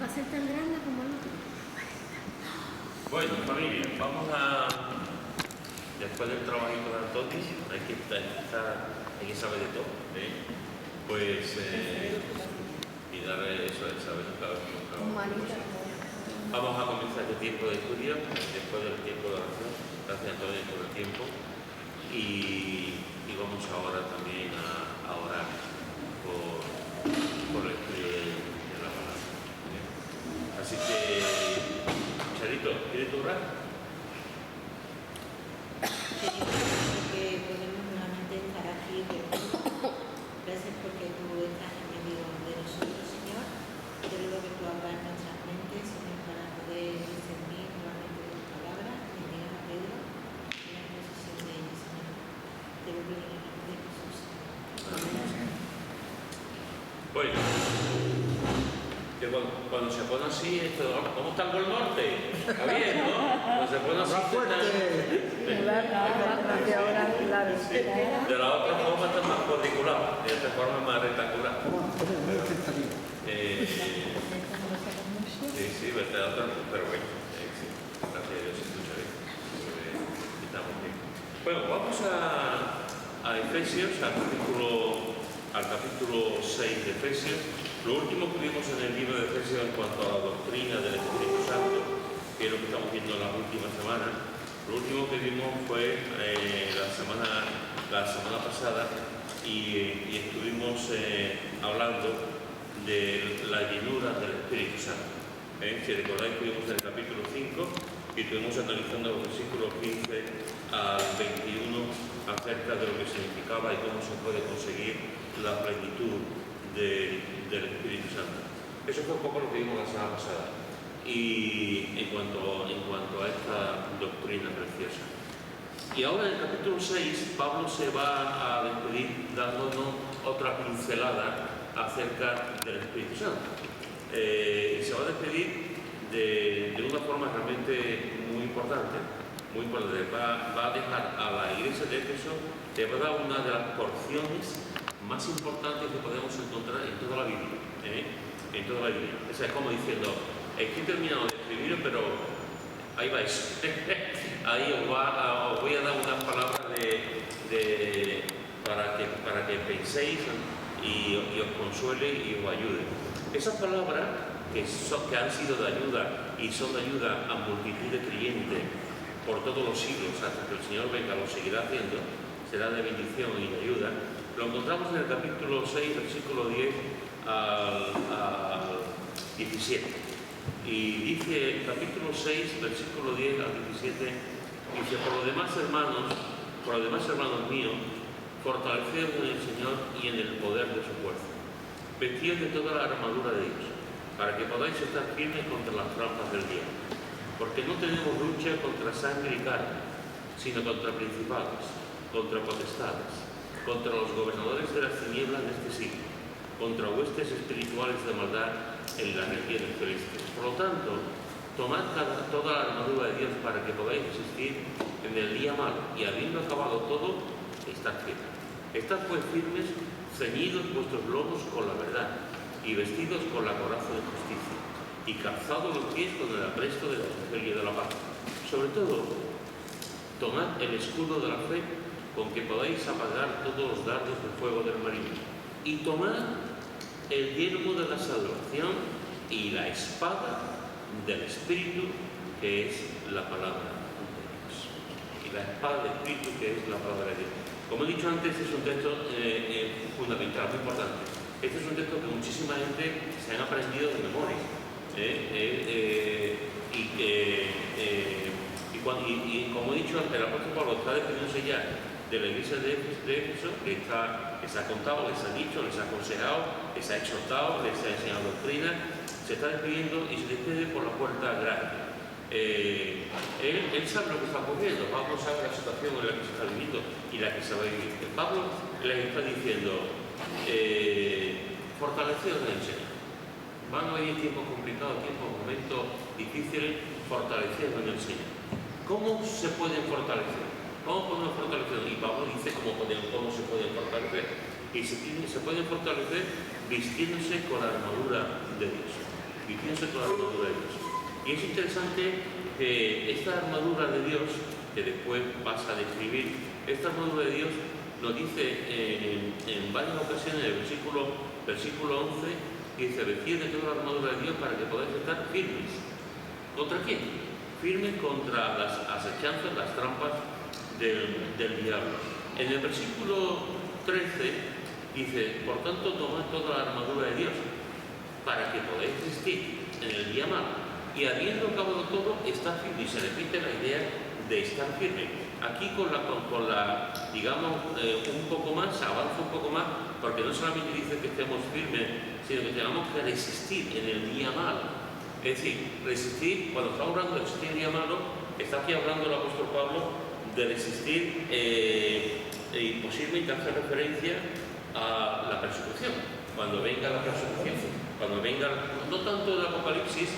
Va a ser tan grande como el otro. Bueno, familia, vamos a... Después del trabajito de Antonio, hay que saber de todo, ¿eh? Pues... y darle eso, saber Vamos a comenzar este tiempo de estudio, después del tiempo de oración. Gracias Antonio por el tiempo. Y vamos ahora también a orar por el estudio de la palabra. Así que, Charito, ¿quieres tú orar? Que podemos nuevamente estar aquí. Gracias porque tú estás en medio de nosotros, Señor. Te ruego que tú abras nuestras mentes, Señor, para poder discernir nuevamente tu palabra. Bendiga a Pedro y la posesión de ella, Señor. Te lo pido en el nombre de Jesús. Amén. Bueno, que cuando se pone así, ¿cómo está el Gol Norte? Está bien, ¿no? Cuando se pone así, de la otra forma está más cuadriculado, de esta forma más rectangular. Sí, de la otra, pero bueno, sí, gracias a Dios se escucha bien. Estamos bien. Bueno, vamos a Efesios, al capítulo 6 de Efesios. Lo último que vimos en el libro de Efesios en cuanto a la doctrina del Espíritu Santo, que es lo que estamos viendo en las últimas semanas, lo último que vimos fue la semana pasada y estuvimos hablando de la llenura del Espíritu Santo. Si recordáis que vimos en el capítulo 5 y estuvimos analizando los versículos 15 al 21 acerca de lo que significaba y cómo se puede conseguir la plenitud del Espíritu Santo. Eso fue un poco lo que vimos la semana pasada. Y en cuanto a esta doctrina preciosa. Y ahora en el capítulo 6, Pablo se va a despedir dándonos otra pincelada acerca del Espíritu Santo. Se va a despedir de una forma realmente muy importante. Va a dejar a la iglesia de Éfeso, le va a dar una de las porciones más importantes que podemos encontrar en toda la Biblia. En toda la Biblia. O sea, es como diciendo, estoy terminado de escribir, pero ahí vais. Ahí os voy a dar unas palabras para que penséis y os consuele y os ayude. Esas palabras que han sido de ayuda y son de ayuda a multitud de creyentes por todos los siglos hasta que el Señor venga, lo seguirá haciendo, será de bendición y de ayuda. Lo encontramos en el capítulo 6, versículo 10 al 17. Y dice el capítulo 6, versículo 10 al 17, dice, por lo demás, hermanos míos, fortaleceos en el Señor y en el poder de su fuerza. Vestíos de toda la armadura de Dios, para que podáis estar firmes contra las trampas del diablo. Porque no tenemos lucha contra sangre y carne, sino contra principados, contra potestades, contra los gobernadores de las tinieblas de este siglo, contra huestes espirituales de maldad en las regiones celestes. Por lo tanto, tomad toda la armadura de Dios para que podáis resistir en el día malo y habiendo acabado todo, estad firmes. Estad pues firmes, ceñidos vuestros lomos con la verdad y vestidos con la coraza de justicia y calzados los pies con el apresto del evangelio de la paz. Sobre todo, tomad el escudo de la fe con que podáis apagar todos los dardos de fuego del maligno y tomad el yelmo de la salvación y la espada del Espíritu, que es la palabra de Dios. Y la espada del Espíritu, que es la palabra de Dios. Como he dicho antes, este es un texto fundamental, muy importante. Este es un texto que muchísima gente se han aprendido de memoria. Y como he dicho antes, el apóstol Pablo está despidiéndose ya de la iglesia de Éfeso, les ha contado, les ha dicho, les ha aconsejado, les ha exhortado, les ha enseñado doctrina, se está despidiendo y se despide por la puerta grande. Él sabe lo que está ocurriendo, Pablo sabe la situación en la que se está viviendo y la que se va a vivir. Pablo les está diciendo, fortaleceos en el Señor. Van a venir tiempos complicados, momentos difíciles, fortaleceos en el Señor. ¿Cómo se pueden fortalecer? ¿Cómo podemos fortalecer? Y Pablo dice cómo se pueden fortalecer. Y se pueden fortalecer vistiéndose con la armadura de Dios. Vistiéndose con la armadura de Dios. Y es interesante que esta armadura de Dios, que después pasa a describir, esta armadura de Dios nos dice en varias ocasiones, en el versículo 11, dice: vestir de toda la armadura de Dios para que podáis estar firmes. ¿Contra quién? Firmes contra las acechanzas, las trampas del diablo. En el versículo 13 dice: por tanto, tomad toda la armadura de Dios para que podáis resistir en el día malo, y habiendo acabado todo, está firme. Y se repite la idea de estar firme. Aquí con la digamos, un poco más, avanza un poco más, porque no solamente dice que estemos firmes, sino que tenemos que resistir en el día malo. Es decir, resistir, cuando estamos hablando de resistir en el día malo, está aquí hablando el apóstol Pablo de resistir, y posiblemente hace referencia a la persecución. Cuando venga la persecución, cuando venga, no tanto el Apocalipsis,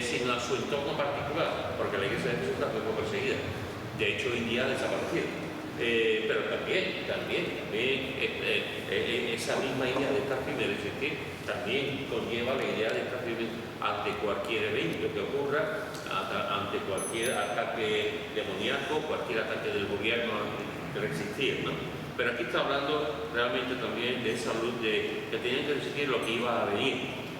sino a su entorno particular, porque la iglesia de Jesús también fue perseguida. De hecho, hoy día ha desaparecido. Pero también esa misma idea de estar firme, de resistir, también conlleva la idea de estar firme ante cualquier evento que ocurra, ante cualquier ataque demoníaco, cualquier ataque del gobierno, de resistir, ¿no? Pero aquí está hablando realmente también de esa luz de que tenían que resistir lo que iba a venir.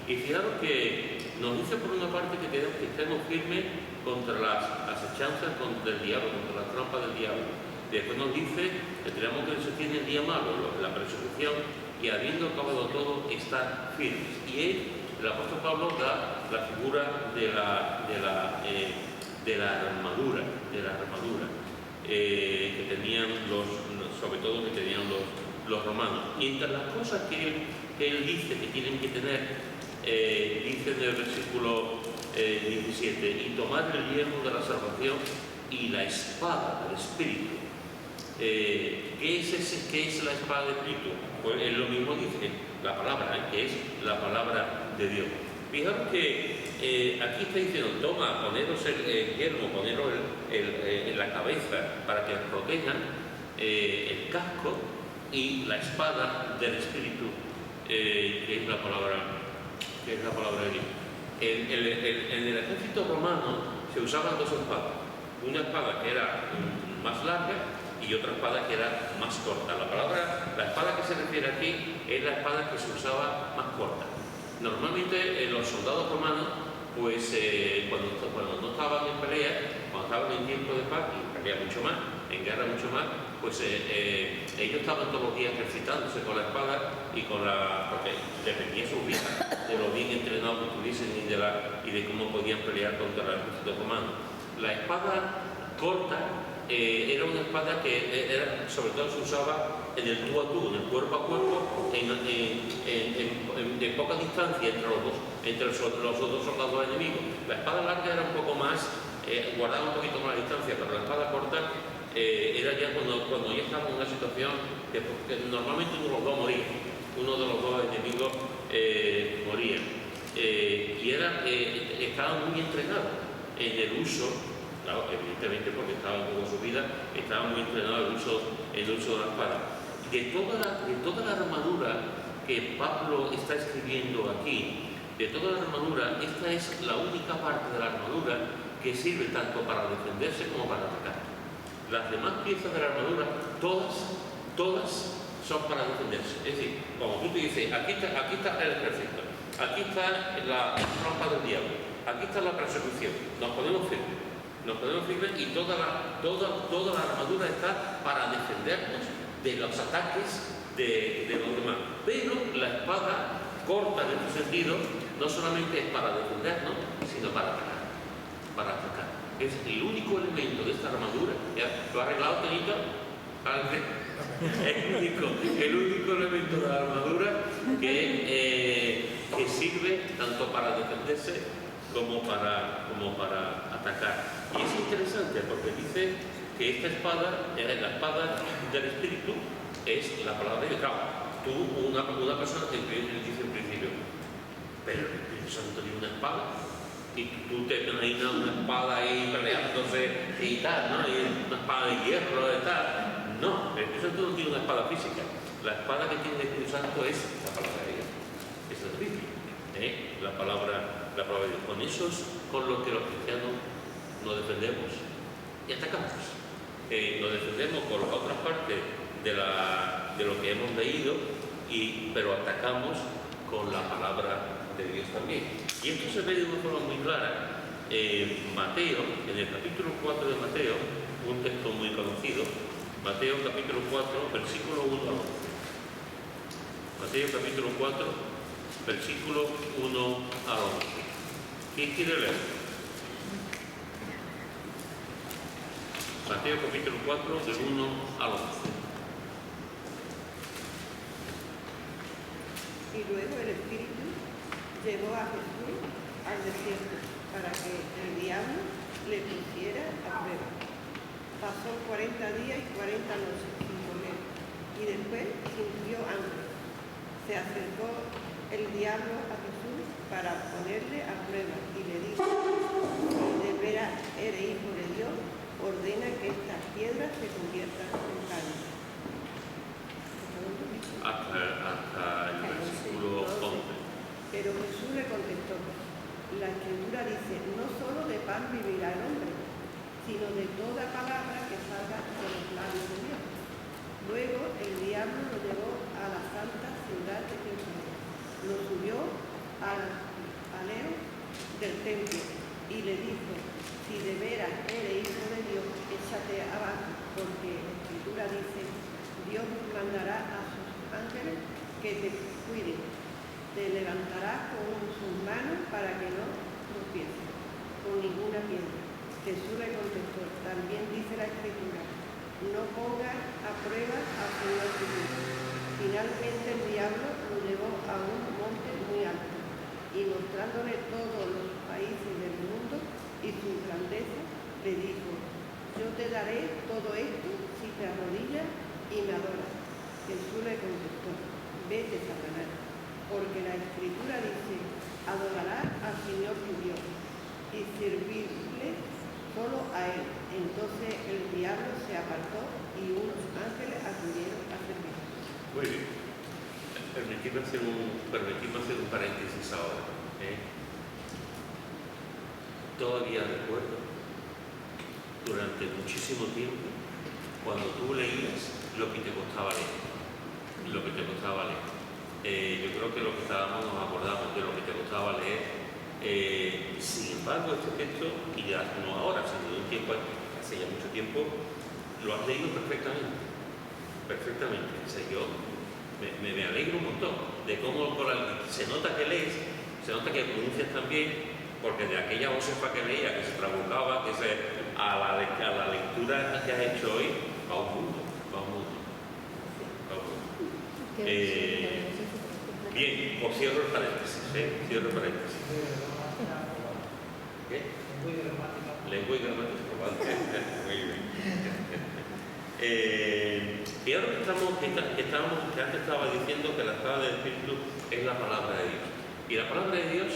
Y fijaros que nos dice por una parte que estemos firmes contra las acechanzas del diablo, contra las trampas del diablo. Después nos dice que tenemos que resistir en el día malo, la persecución, y habiendo acabado todo, estar firmes. Y el apóstol Pablo da la figura de la armadura, que tenían sobre todo que tenían los romanos. Y entre las cosas que él dice que tienen que tener, dice en el versículo 17: y tomar el yelmo de la salvación y la espada del Espíritu. ¿Qué es la espada del Espíritu? Pues es lo mismo, dice la palabra, que es la palabra de Dios. Fijaros que aquí está diciendo: toma, poneros el yelmo, poneros en la cabeza para que os protejan, el casco y la espada del Espíritu, que es la palabra de Dios. En el ejército romano se usaban dos espadas: una espada que era más larga y otra espada que era más corta. La espada que se refiere aquí es la espada que se usaba más corta. Normalmente los soldados romanos, pues cuando no estaban en pelea, cuando estaban en tiempo de paz, y en pelea mucho más, en guerra mucho más, pues ellos estaban todos los días ejercitándose con la espada y porque dependía su vida, de lo bien entrenados que estuviesen y de cómo podían pelear contra el ejército romano. La espada corta era una espada que sobre todo se usaba en el tú a tú, en el cuerpo a cuerpo, de poca distancia entre los dos soldados enemigos. La espada larga era un poco más, guardaba un poquito más la distancia, pero la espada corta era ya cuando ya estaba en una situación que normalmente uno de los dos moría, uno de los dos enemigos moría. Y estaban muy entrenados en el uso. Claro, evidentemente porque estaban toda su vida, estaban muy entrenados en el uso de la espada. De toda la armadura que Pablo está escribiendo aquí, de toda la armadura, esta es la única parte de la armadura que sirve tanto para defenderse como para atacar. Las demás piezas de la armadura, todas son para defenderse. Es decir, como tú te dices, aquí está el ejército, aquí está la trampa del diablo, aquí está la persecución, nos ponemos firmes y toda la armadura está para defendernos de los ataques de los demás. Pero la espada corta en este sentido no solamente es para defendernos, sino para atacar. Es el único elemento de esta armadura. ¿Ya? ¿Lo ha arreglado, Tenito? El único elemento de la armadura que sirve tanto para defenderse como para atacar. Y es interesante porque dice que esta espada, la espada del Espíritu, es la palabra de Dios. Claro, una persona que dice en principio: pero el Espíritu Santo tiene una espada, y tú te imaginas una espada ahí peleándose y tal, ¿no? Y una espada de hierro y tal. No, el Espíritu Santo no tiene una espada física. La espada que tiene el Espíritu Santo es la palabra de Dios, es la Biblia. la palabra de Dios. Con eso es con lo que los cristianos nos defendemos y atacamos. Nos defendemos por las otras partes de lo que hemos leído, pero atacamos con la palabra de Dios también. Y esto se ve de una forma muy clara. Mateo, en el capítulo 4 de Mateo, un texto muy conocido, Mateo capítulo 4, versículo 1 a 11. Mateo capítulo 4, versículo 1 a 11. ¿Quién quiere leer? Mateo capítulo 4, del 1 al 11. Y luego el Espíritu llevó a Jesús al desierto para que el diablo le pusiera a prueba. Pasó 40 días y 40 noches sin comer y después sintió hambre. Se acercó el diablo a Jesús para ponerle a prueba y le dijo: si de veras eres hijo de Dios, ordena que estas piedras se conviertan en carne. Hasta el versículo 11. Pero Jesús le contestó: la Escritura dice, no solo de pan vivirá el hombre, sino de toda palabra que salga de los labios de Dios. Luego el diablo lo llevó a la santa ciudad de Jerusalén, lo subió al alero del templo y le dijo: si de veras eres hijo de Dios, échate abajo, porque la Escritura dice, Dios mandará a sus ángeles que te cuiden. Te levantarás con sus manos para que no tropieces con ninguna piedra. Jesús le contestó: también dice la Escritura, no pongas a prueba al Señor tu Dios. Finalmente el diablo lo llevó a un monte muy alto y mostrándole todos los países del mundo y su grandeza, le dijo: yo te daré todo esto si te arrodillas y me adoras. Jesús le contestó: vete, Satanás, porque la Escritura dice, adorarás al Señor tu Dios y servirle solo a Él. Entonces el diablo se apartó y unos ángeles acudieron a servir. Muy bien. Permitidme hacer un paréntesis ahora. Todavía recuerdo, durante muchísimo tiempo, cuando tú leías lo que te costaba leer. Yo creo que lo que estábamos nos acordamos de lo que te costaba leer. Sin embargo, este texto, y ya no ahora, sino de un tiempo, hace ya mucho tiempo, lo has leído perfectamente. O sea, yo me alegro un montón de cómo se nota que lees, se nota que pronuncias también, porque de aquella Josefa que leía, que se trabucaba, a la lectura que has hecho hoy, va un mundo. Bien, pues cierro el paréntesis. ¿Qué? Lengua y gramática. Muy bien. Y ahora que antes estaba diciendo que la espada del Espíritu es la palabra de Dios. Y la palabra de Dios,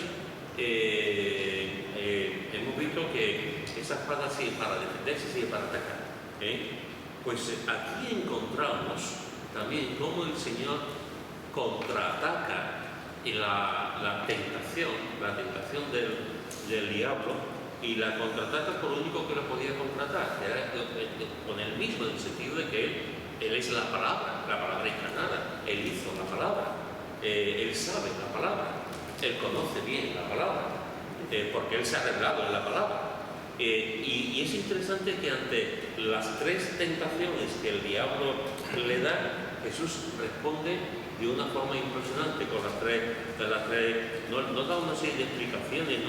hemos visto que esa espada sirve para defenderse, sirve para atacar. Pues aquí encontramos también cómo el Señor contraataca la tentación del diablo, y la contraataca por lo único que lo podía contratar, que era con él mismo, en el sentido de que él es la palabra encarnada, él hizo la palabra, él sabe la palabra, él conoce bien la palabra, porque él se ha revelado en la palabra. Y es interesante que ante las tres tentaciones que el diablo le da, Jesús responde de una forma impresionante con las tres no da una serie de explicaciones,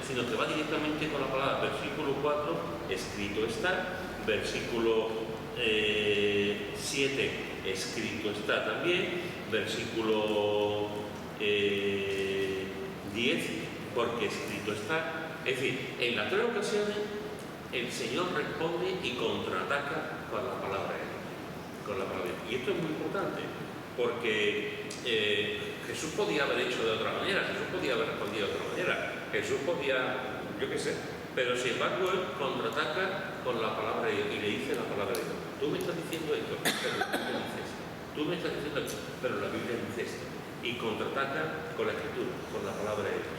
sino que va directamente con la palabra. Versículo 4, escrito está. Versículo 7, escrito está también. Versículo 10, porque escrito está. Es decir, en las tres ocasiones el Señor responde y contraataca con la palabra de Dios. Y esto es muy importante, porque Jesús podía haber hecho de otra manera, Jesús podía haber respondido de otra manera, Jesús podía, yo qué sé, pero sin embargo él contraataca con la palabra de Dios y le dice la palabra de Dios. Tú me estás diciendo esto, pero ¿qué dices? Tú me estás diciendo esto, pero la Biblia dice esto. Y contraataca con la Escritura, con la palabra de Dios.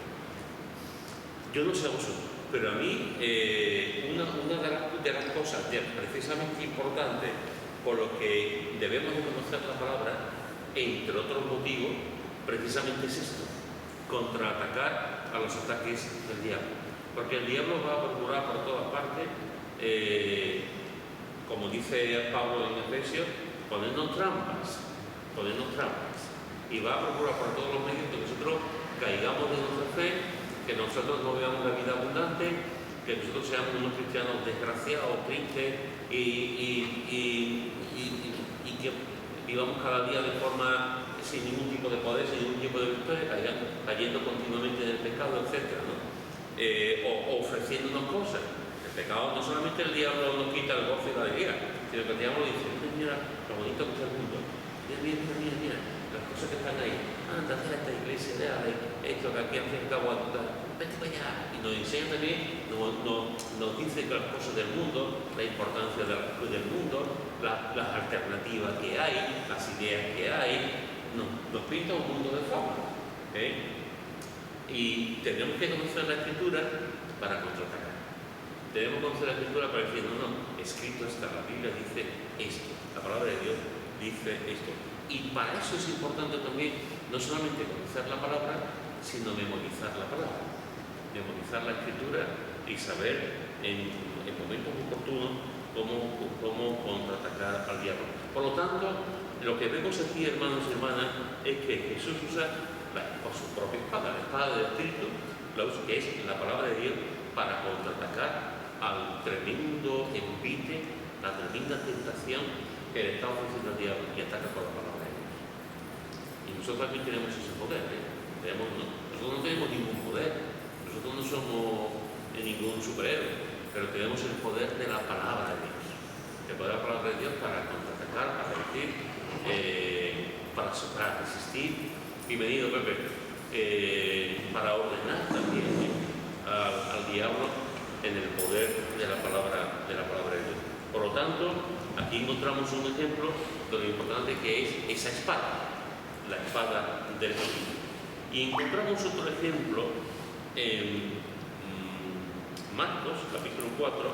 Yo no sé a vosotros, pero a mí una de las cosas precisamente importantes por lo que debemos de conocer la palabra, entre otros motivos, precisamente es esto: contraatacar a los ataques del diablo. Porque el diablo va a procurar por todas partes, como dice Pablo en Efesios, ponernos trampas, y va a procurar por todos los medios que nosotros caigamos de nuestra fe, que nosotros no veamos la vida abundante, que nosotros seamos unos cristianos desgraciados, tristes y que vivamos cada día de forma sin ningún tipo de poder, sin ningún tipo de victoria, cayendo continuamente en el pecado, etc., ¿no? O ofreciéndonos cosas. El pecado no solamente el diablo nos quita el gozo y la alegría, sino que el diablo dice: mira lo bonito que está el mundo, mira las cosas que están ahí, anda a esta iglesia, de esto que aquí al fin y al cabo, vete para allá. Y nos enseña también, nos dice que las cosas del mundo, la importancia del mundo, las alternativas que hay, las ideas que hay, nos pinta un mundo de fama. Y tenemos que conocer la Escritura para contraatacar. Tenemos que conocer la Escritura para decir: no, escrito está, la Biblia dice esto, la palabra de Dios dice esto. Y para eso es importante también no solamente conocer la palabra, sino memorizar la palabra, memorizar la Escritura y saber en momentos oportunos cómo contraatacar al diablo. Por lo tanto, lo que vemos aquí, hermanos y hermanas, es que Jesús usa por su propia espada, la espada del Espíritu, que es la palabra de Dios, para contraatacar al tremendo envite, la tremenda tentación que le está ofreciendo al diablo, y ataca con la palabra de Dios. Y nosotros también tenemos ese poder. Nosotros no tenemos ningún poder, nosotros no somos ningún superhéroe, pero tenemos el poder de la palabra de Dios, el poder de la palabra de Dios para contraatacar, para resistir, para resistir. Bienvenido, Pepe, para ordenar también al diablo en el poder de la palabra de Dios. Por lo tanto, aquí encontramos un ejemplo de lo importante que es esa espada, la espada del Espíritu. Y encontramos otro ejemplo en Marcos, capítulo 4,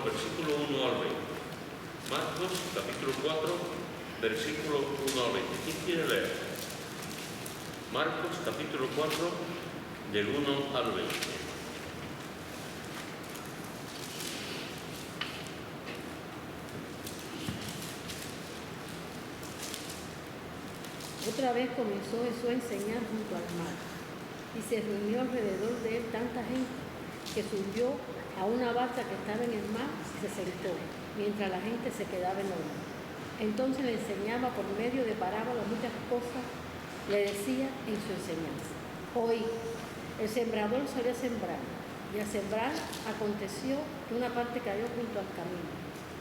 versículo 1 al 20. Marcos, capítulo 4, versículo 1 al 20. ¿Quién quiere leer? Marcos, capítulo 4, del 1 al 20. Otra vez comenzó Jesús a enseñar junto al mar, y se reunió alrededor de él tanta gente que subió a una barca que estaba en el mar y se sentó, mientras la gente se quedaba en orilla. Entonces le enseñaba por medio de parábolas muchas cosas, le decía en su enseñanza: Oí, el sembrador salió a sembrar, y al sembrar aconteció que una parte cayó junto al camino.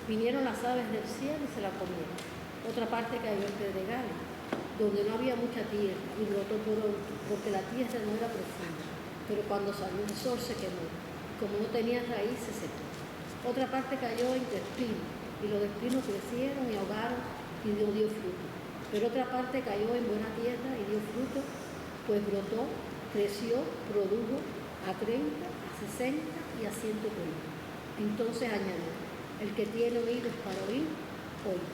Vinieron las aves del cielo y se la comieron. Otra parte cayó en pedregales, donde no había mucha tierra, y brotó pronto, porque la tierra no era profunda. Pero cuando salió el sol se quemó, como no tenía raíz se secó. Otra parte cayó entre espinos, y los espinos crecieron y ahogaron, y no dio fruto. Pero otra parte cayó en buena tierra y dio fruto, pues brotó, creció, produjo a 30, a 60 y a 100 por uno. Entonces añadió: el que tiene oídos para oír, oiga.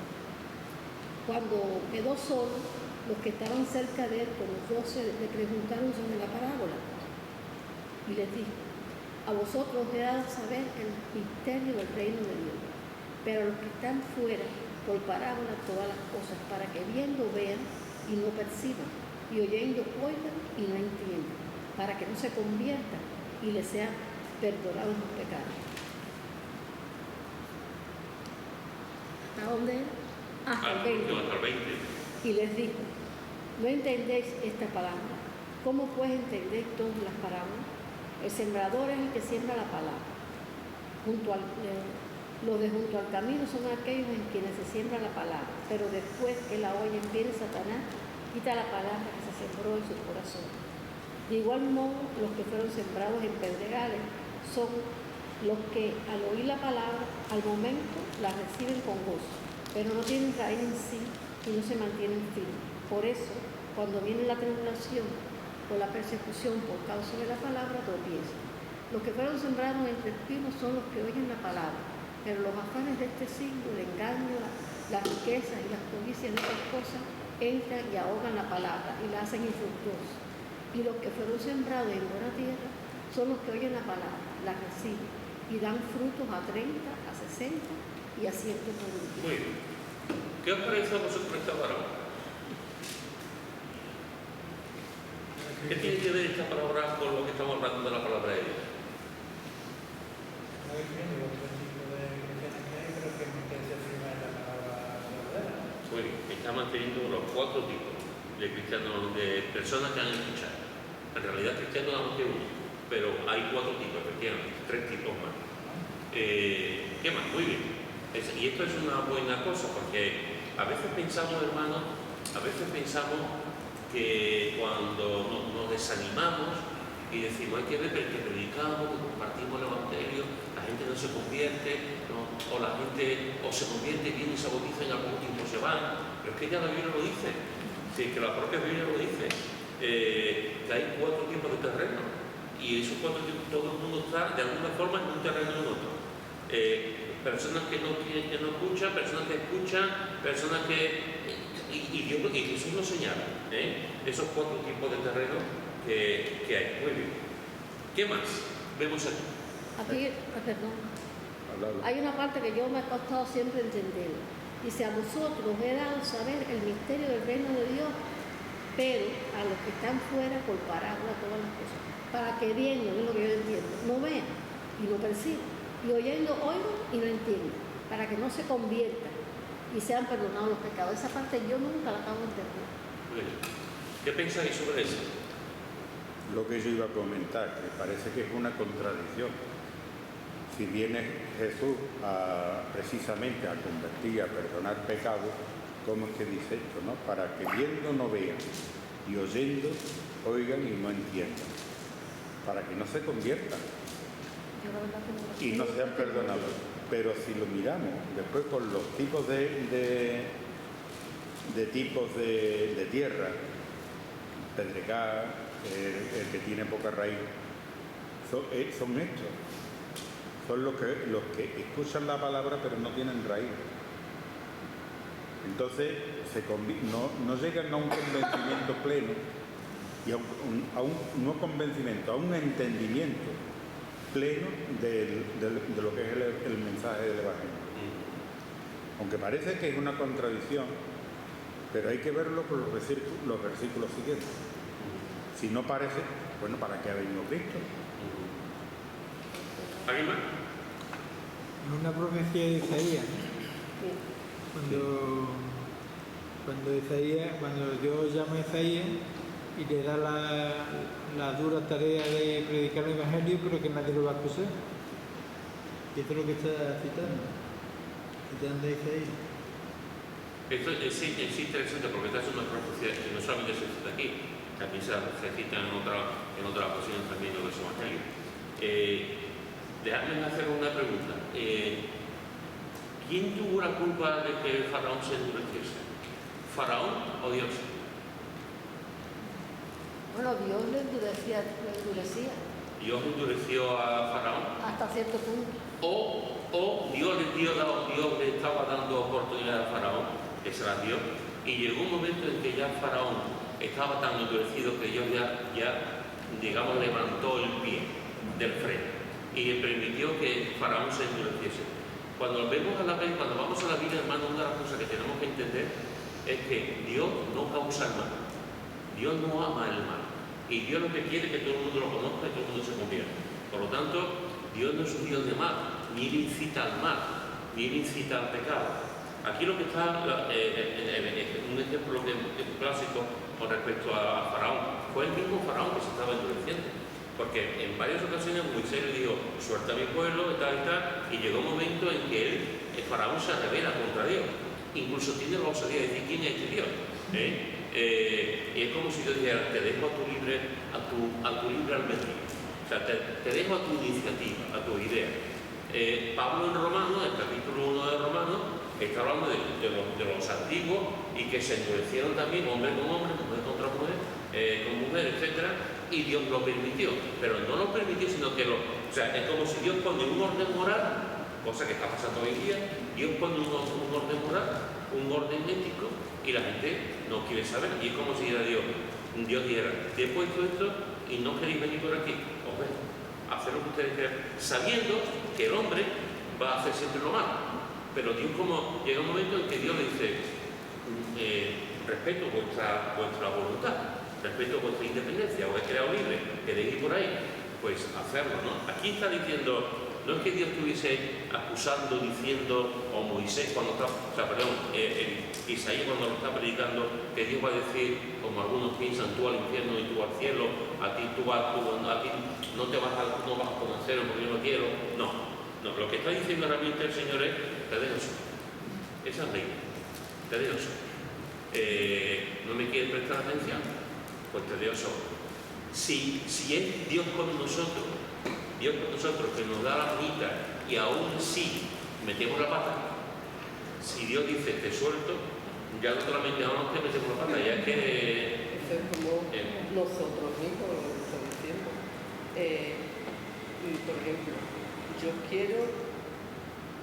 Cuando quedó solo, los que estaban cerca de él, con los 12, le preguntaron sobre la parábola. Y les dijo: a vosotros os he dado saber el misterio del reino de Dios, pero a los que están fuera, por parábola todas las cosas, para que viendo vean y no perciban, y oyendo oigan y no entiendan, para que no se conviertan y les sean perdonados los pecados. ¿Hasta dónde? Hasta el 20. Y les dijo: ¿no entendéis esta palabra? ¿Cómo pues entendéis todas las parábolas? El sembrador es el que siembra la palabra. Los de junto al camino son aquellos en quienes se siembra la palabra, pero después que la oyen viene Satanás, quita la palabra que se sembró en sus corazones. De igual modo, los que fueron sembrados en pedregales son los que al oír la palabra, al momento la reciben con gozo, pero no tienen raíz en sí y no se mantienen firmes. Por eso, cuando viene la tribulación o la persecución por causa de la palabra, tropiezan. Los que fueron sembrados entre espinos son los que oyen la palabra, pero los afanes de este siglo, el engaño, las riquezas y las codicias de estas cosas entran y ahogan la palabra y la hacen infructuosa. Y los que fueron sembrados en buena tierra son los que oyen la palabra, la reciben y dan frutos a 30, a 60 y a 100 por uno. Muy bien. ¿Qué os parece a vosotros esta parábola? ¿Qué tiene que ver esta palabra con lo que estamos hablando de la palabra de Dios? Muy bien, yo creo que me interesa primero la palabra verdadera. Muy bien, está manteniendo los 4 tipos de cristianos, de personas que han escuchado. En realidad cristianos nada más que uno, pero hay 4 tipos, efectivamente, 3 tipos más. ¿Qué más? Muy bien. Y esto es una buena cosa, porque a veces pensamos, hermanos, que cuando nos desanimamos y decimos hay que ver que predicamos, que compartimos el Evangelio, la gente no se convierte, ¿no? O la gente o se convierte, viene y se bautiza y al poco tiempo se van. Pero es que ya la Biblia lo dice, sí, que la propia Biblia lo dice, que hay 4 tipos de terreno y esos 4 tipos, todo el mundo está de alguna forma en un terreno o en otro. Personas que no escuchan, personas que escuchan, personas que... Y Jesús nos señala, esos 4 tipos de terreno que hay. Muy bien. ¿Qué más vemos aquí? Aquí, perdón, hay una parte que yo me ha costado siempre entender. Dice, a vosotros os he dado saber el misterio del reino de Dios, pero a los que están fuera por parábola todas las cosas, para que viendo, es lo que yo entiendo, no vean y no perciban, y oyendo oigan y no entiendan, para que no se conviertan y sean perdonados los pecados. Esa parte yo nunca la acabo de entender. Muy bien. ¿Qué pensáis sobre eso? Lo que yo iba a comentar, que parece que es una contradicción. Si viene Jesús precisamente a convertir, a perdonar pecados, ¿cómo es que dice esto, no? Para que viendo no vean y oyendo oigan y no entiendan, para que no se conviertan Yo la verdad que no lo y no sé. sean perdonados. Pero si lo miramos después con los tipos de tipos de tierra, pedregal, el que tiene poca raíz, son estos. Son los que escuchan la palabra pero no tienen raíz. Entonces no llegan a un convencimiento pleno y a un convencimiento, a un entendimiento pleno de lo que es el mensaje del Evangelio. Aunque parece que es una contradicción, pero hay que verlo con los versículos siguientes. Si no parece, bueno, ¿para qué ha venido Cristo? ¿Alguien más? En una profecía de Isaías, cuando Dios llama a Isaías y le da la dura tarea de predicar el Evangelio, pero que nadie lo va a escuchar. Y esto es lo que está citando a Isaías. Esto es interesante porque esta es una profecía que no solamente se cita aquí, también se cita en otra ocasión también de los evangelios. Déjame hacer una pregunta. ¿Quién tuvo la culpa de que Faraón se endureciese? ¿Faraón o Dios? Bueno, Dios lo endurecía. Dios endureció a Faraón. Hasta cierto punto. O Dios le estaba dando oportunidad a Faraón, que se las dio, y llegó un momento en que ya Faraón estaba tan endurecido que Dios ya digamos, levantó el pie del freno y permitió que Faraón se endureciese. Cuando vamos a la Biblia, hermano, una de las cosas que tenemos que entender es que Dios no causa el mal. Dios no ama el mal. Y Dios lo que quiere es que todo el mundo lo conozca y todo el mundo se convierta. Por lo tanto, Dios no es un Dios de mal, ni él incita al mal, ni él incita al pecado. Aquí lo que está, un ejemplo clásico con respecto a Faraón, fue el mismo Faraón que se estaba endureciendo. Porque en varias ocasiones Moisés le dijo, suelta a mi pueblo, y tal, y llegó un momento en que el Faraón se revela contra Dios. Incluso tiene la osadía de decir, ¿quién es este Dios? Y es como si Dios dijera, te dejo a tu libre albedrío. O sea, te dejo a tu iniciativa, a tu idea. Pablo en Romanos, el capítulo 1 de Romanos, está hablando de los antiguos y que se endurecieron también hombre con hombre, mujer contra mujer, con mujer, etc. Y Dios lo permitió, pero no lo permitió, sino que o sea, es como si Dios pone un orden moral, cosa que está pasando hoy en día. Dios pone un orden moral, un orden ético, y la gente no quiere saber. Y es como si Dios dijera, te he puesto esto y no queréis venir por aquí. Hombre, hacer lo que ustedes quieran, sabiendo que el hombre va a hacer siempre lo malo. Pero Dios, como llega un momento en que Dios le dice, respeto vuestra voluntad, respeto vuestra independencia, os he creado libre, queréis ir por ahí, pues hacerlo, ¿no? Aquí está diciendo, no es que Dios estuviese acusando, diciendo, o Moisés cuando está, o sea, perdón, Isaías cuando lo está predicando, que Dios va a decir, como algunos piensan, tú al infierno y tú al cielo, a ti no vas a conocer porque yo no quiero. No, lo que está diciendo realmente el Señor es, te dejo solo. Esa es ley, te dejo solo. ¿No me quieres prestar atención? Pues te dejo solo. Si es Dios con nosotros, que nos da la manita y aún así metemos la pata, si Dios dice te suelto, ya no solamente ahora te metemos la pata, ya es que eso es como nosotros mismos lo que estamos diciendo. Por ejemplo, yo quiero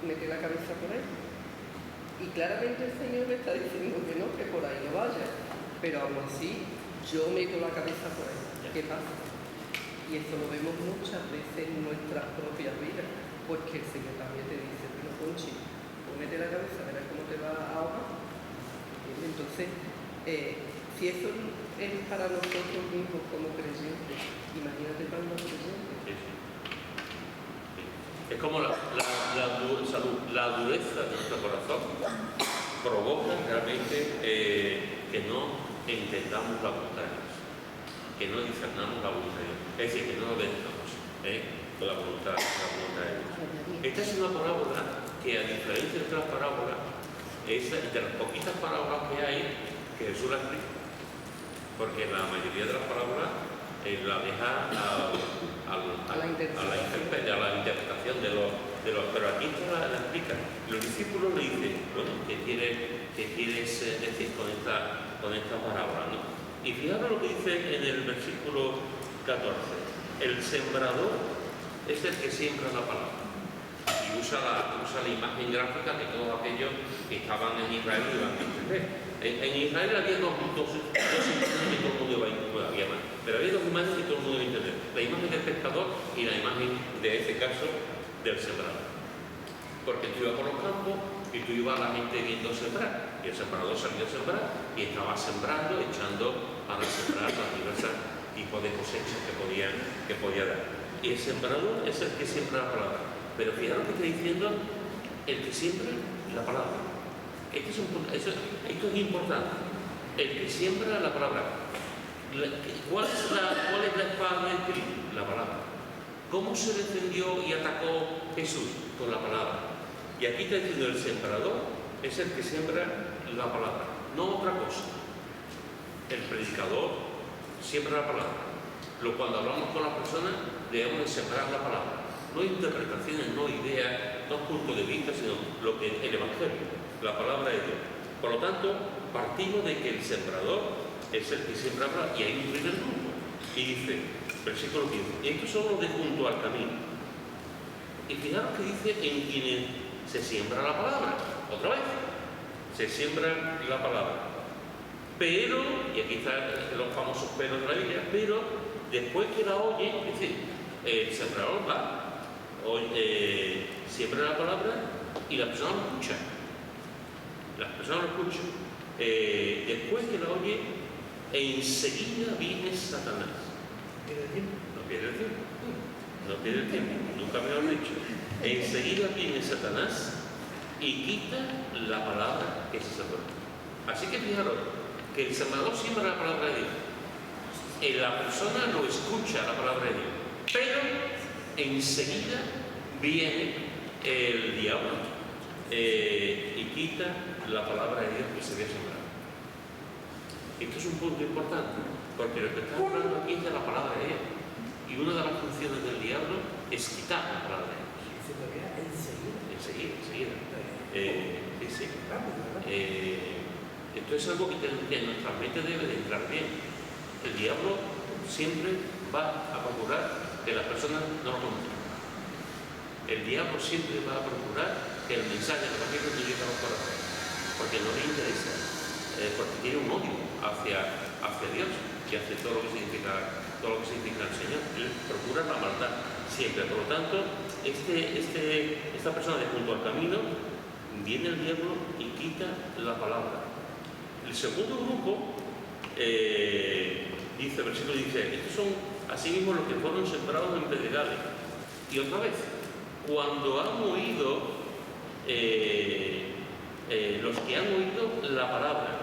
meter la cabeza por ahí y claramente el Señor me está diciendo que no, que por ahí no vaya, pero aún así yo meto la cabeza por ahí. ¿Qué pasa? Y eso lo vemos muchas veces en nuestras propias vidas, porque el Señor también te dice, pero Conchi, ponete la cabeza, verás cómo te va a ahogar. Entonces, si eso es para nosotros mismos como creyentes, imagínate para los creyentes. es como la dureza de nuestro corazón provoca realmente que no entendamos la voluntad de Dios, que no discernamos la voluntad de Dios. Es decir, que no lo dejamos con la voluntad de Dios. Esta es una parábola que, a diferencia de otras parábolas, es de las poquitas parábolas que hay que Jesús la explica. Porque la mayoría de las parábolas la deja a la interpretación de los. Pero aquí la explica. Los discípulos le dicen, bueno, ¿qué quieres decir con esta parábola, ¿no? Y fijaros lo que dice en el versículo 14. El sembrador es el que siembra la palabra. Y usa la imagen gráfica de todos aquellos que estaban en Israel y iban a entender. En Israel había dos imágenes que todo el mundo iba a entender. Pero había dos imágenes que todo el mundo iba a entender. La imagen del pescador y la imagen, de este caso, del sembrador. Porque tú ibas por los campos y tú ibas a la gente viendo sembrar. Y el sembrador salía a sembrar y estaba sembrando, echando para sembrar los diversos tipos de cosechas que podía dar. Y el sembrador es el que siembra la palabra. Pero fijaros que está diciendo el que siembra la palabra. Esto es importante. El que siembra la palabra. ¿Cuál es la espada del trigo? La palabra. ¿Cómo se defendió y atacó Jesús? Con la palabra. Y aquí está diciendo el sembrador es el que siembra la palabra, no otra cosa. El predicador siembra la palabra. Cuando hablamos con las personas debemos de sembrar la palabra. No interpretaciones, no ideas, no puntos de vista, sino lo que es el Evangelio, la palabra de Dios. Por lo tanto, partimos de que el sembrador es el que siembra la palabra. Y hay un primer grupo. Y dice, versículo 15, estos son los de junto al camino. Y fijaros que dice en quienes se siembra la palabra. Otra vez, se siembra la palabra. Pero, y aquí están los famosos peros de la Biblia, pero después que la oye, es decir, el sembrador va, siembra la palabra y la persona lo escucha. Las personas lo escuchan. Después que la oye, enseguida viene Satanás. No pierde el tiempo. No pierde el tiempo. Nunca me lo han dicho. Enseguida viene Satanás y quita la palabra que se sembró. Así que fijaros que el sembrador siembra la palabra de Dios. La persona lo escucha, la palabra de Dios. Pero enseguida viene el diablo y quita la palabra de Dios que se había sembrado. Esto es un punto importante, porque lo que está hablando aquí es de la palabra de Dios. Y una de las funciones del diablo es quitar la palabra de Dios. Enseguida. Sí. Esto es algo que en nuestra mente debe de entrar bien. El diablo siempre va a procurar que las personas no lo conozcan. El diablo siempre va a procurar que el mensaje del Evangelio no llegue a los corazones, porque no le interesa, porque tiene un odio hacia Dios y hacia todo lo que significa el Señor. Él procura la maldad siempre. Por lo tanto, esta persona de junto al camino, viene el diablo y quita la palabra. El segundo grupo dice, versículo 16, estos son asimismo los que fueron sembrados en pedregales. Y otra vez, cuando han oído, los que han oído la palabra,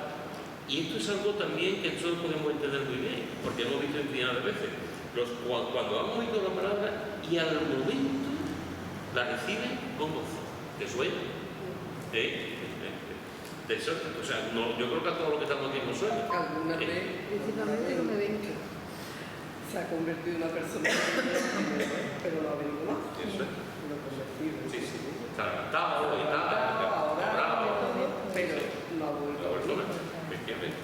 y esto es algo también que nosotros podemos entender muy bien, porque hemos visto infinidad de veces, cuando han oído la palabra y al momento la reciben con gozo. ¿Te suena? O sea, no, yo creo que a todos los que estamos aquí nos suena. Alguna vez Principalmente no me ven. se ha convertido en una persona, pero no ha venido más. Eso es. No convertido. Sí, sí. Está adaptado y tal, Ahora, bravo. pero no ha vuelto. La persona, efectivamente.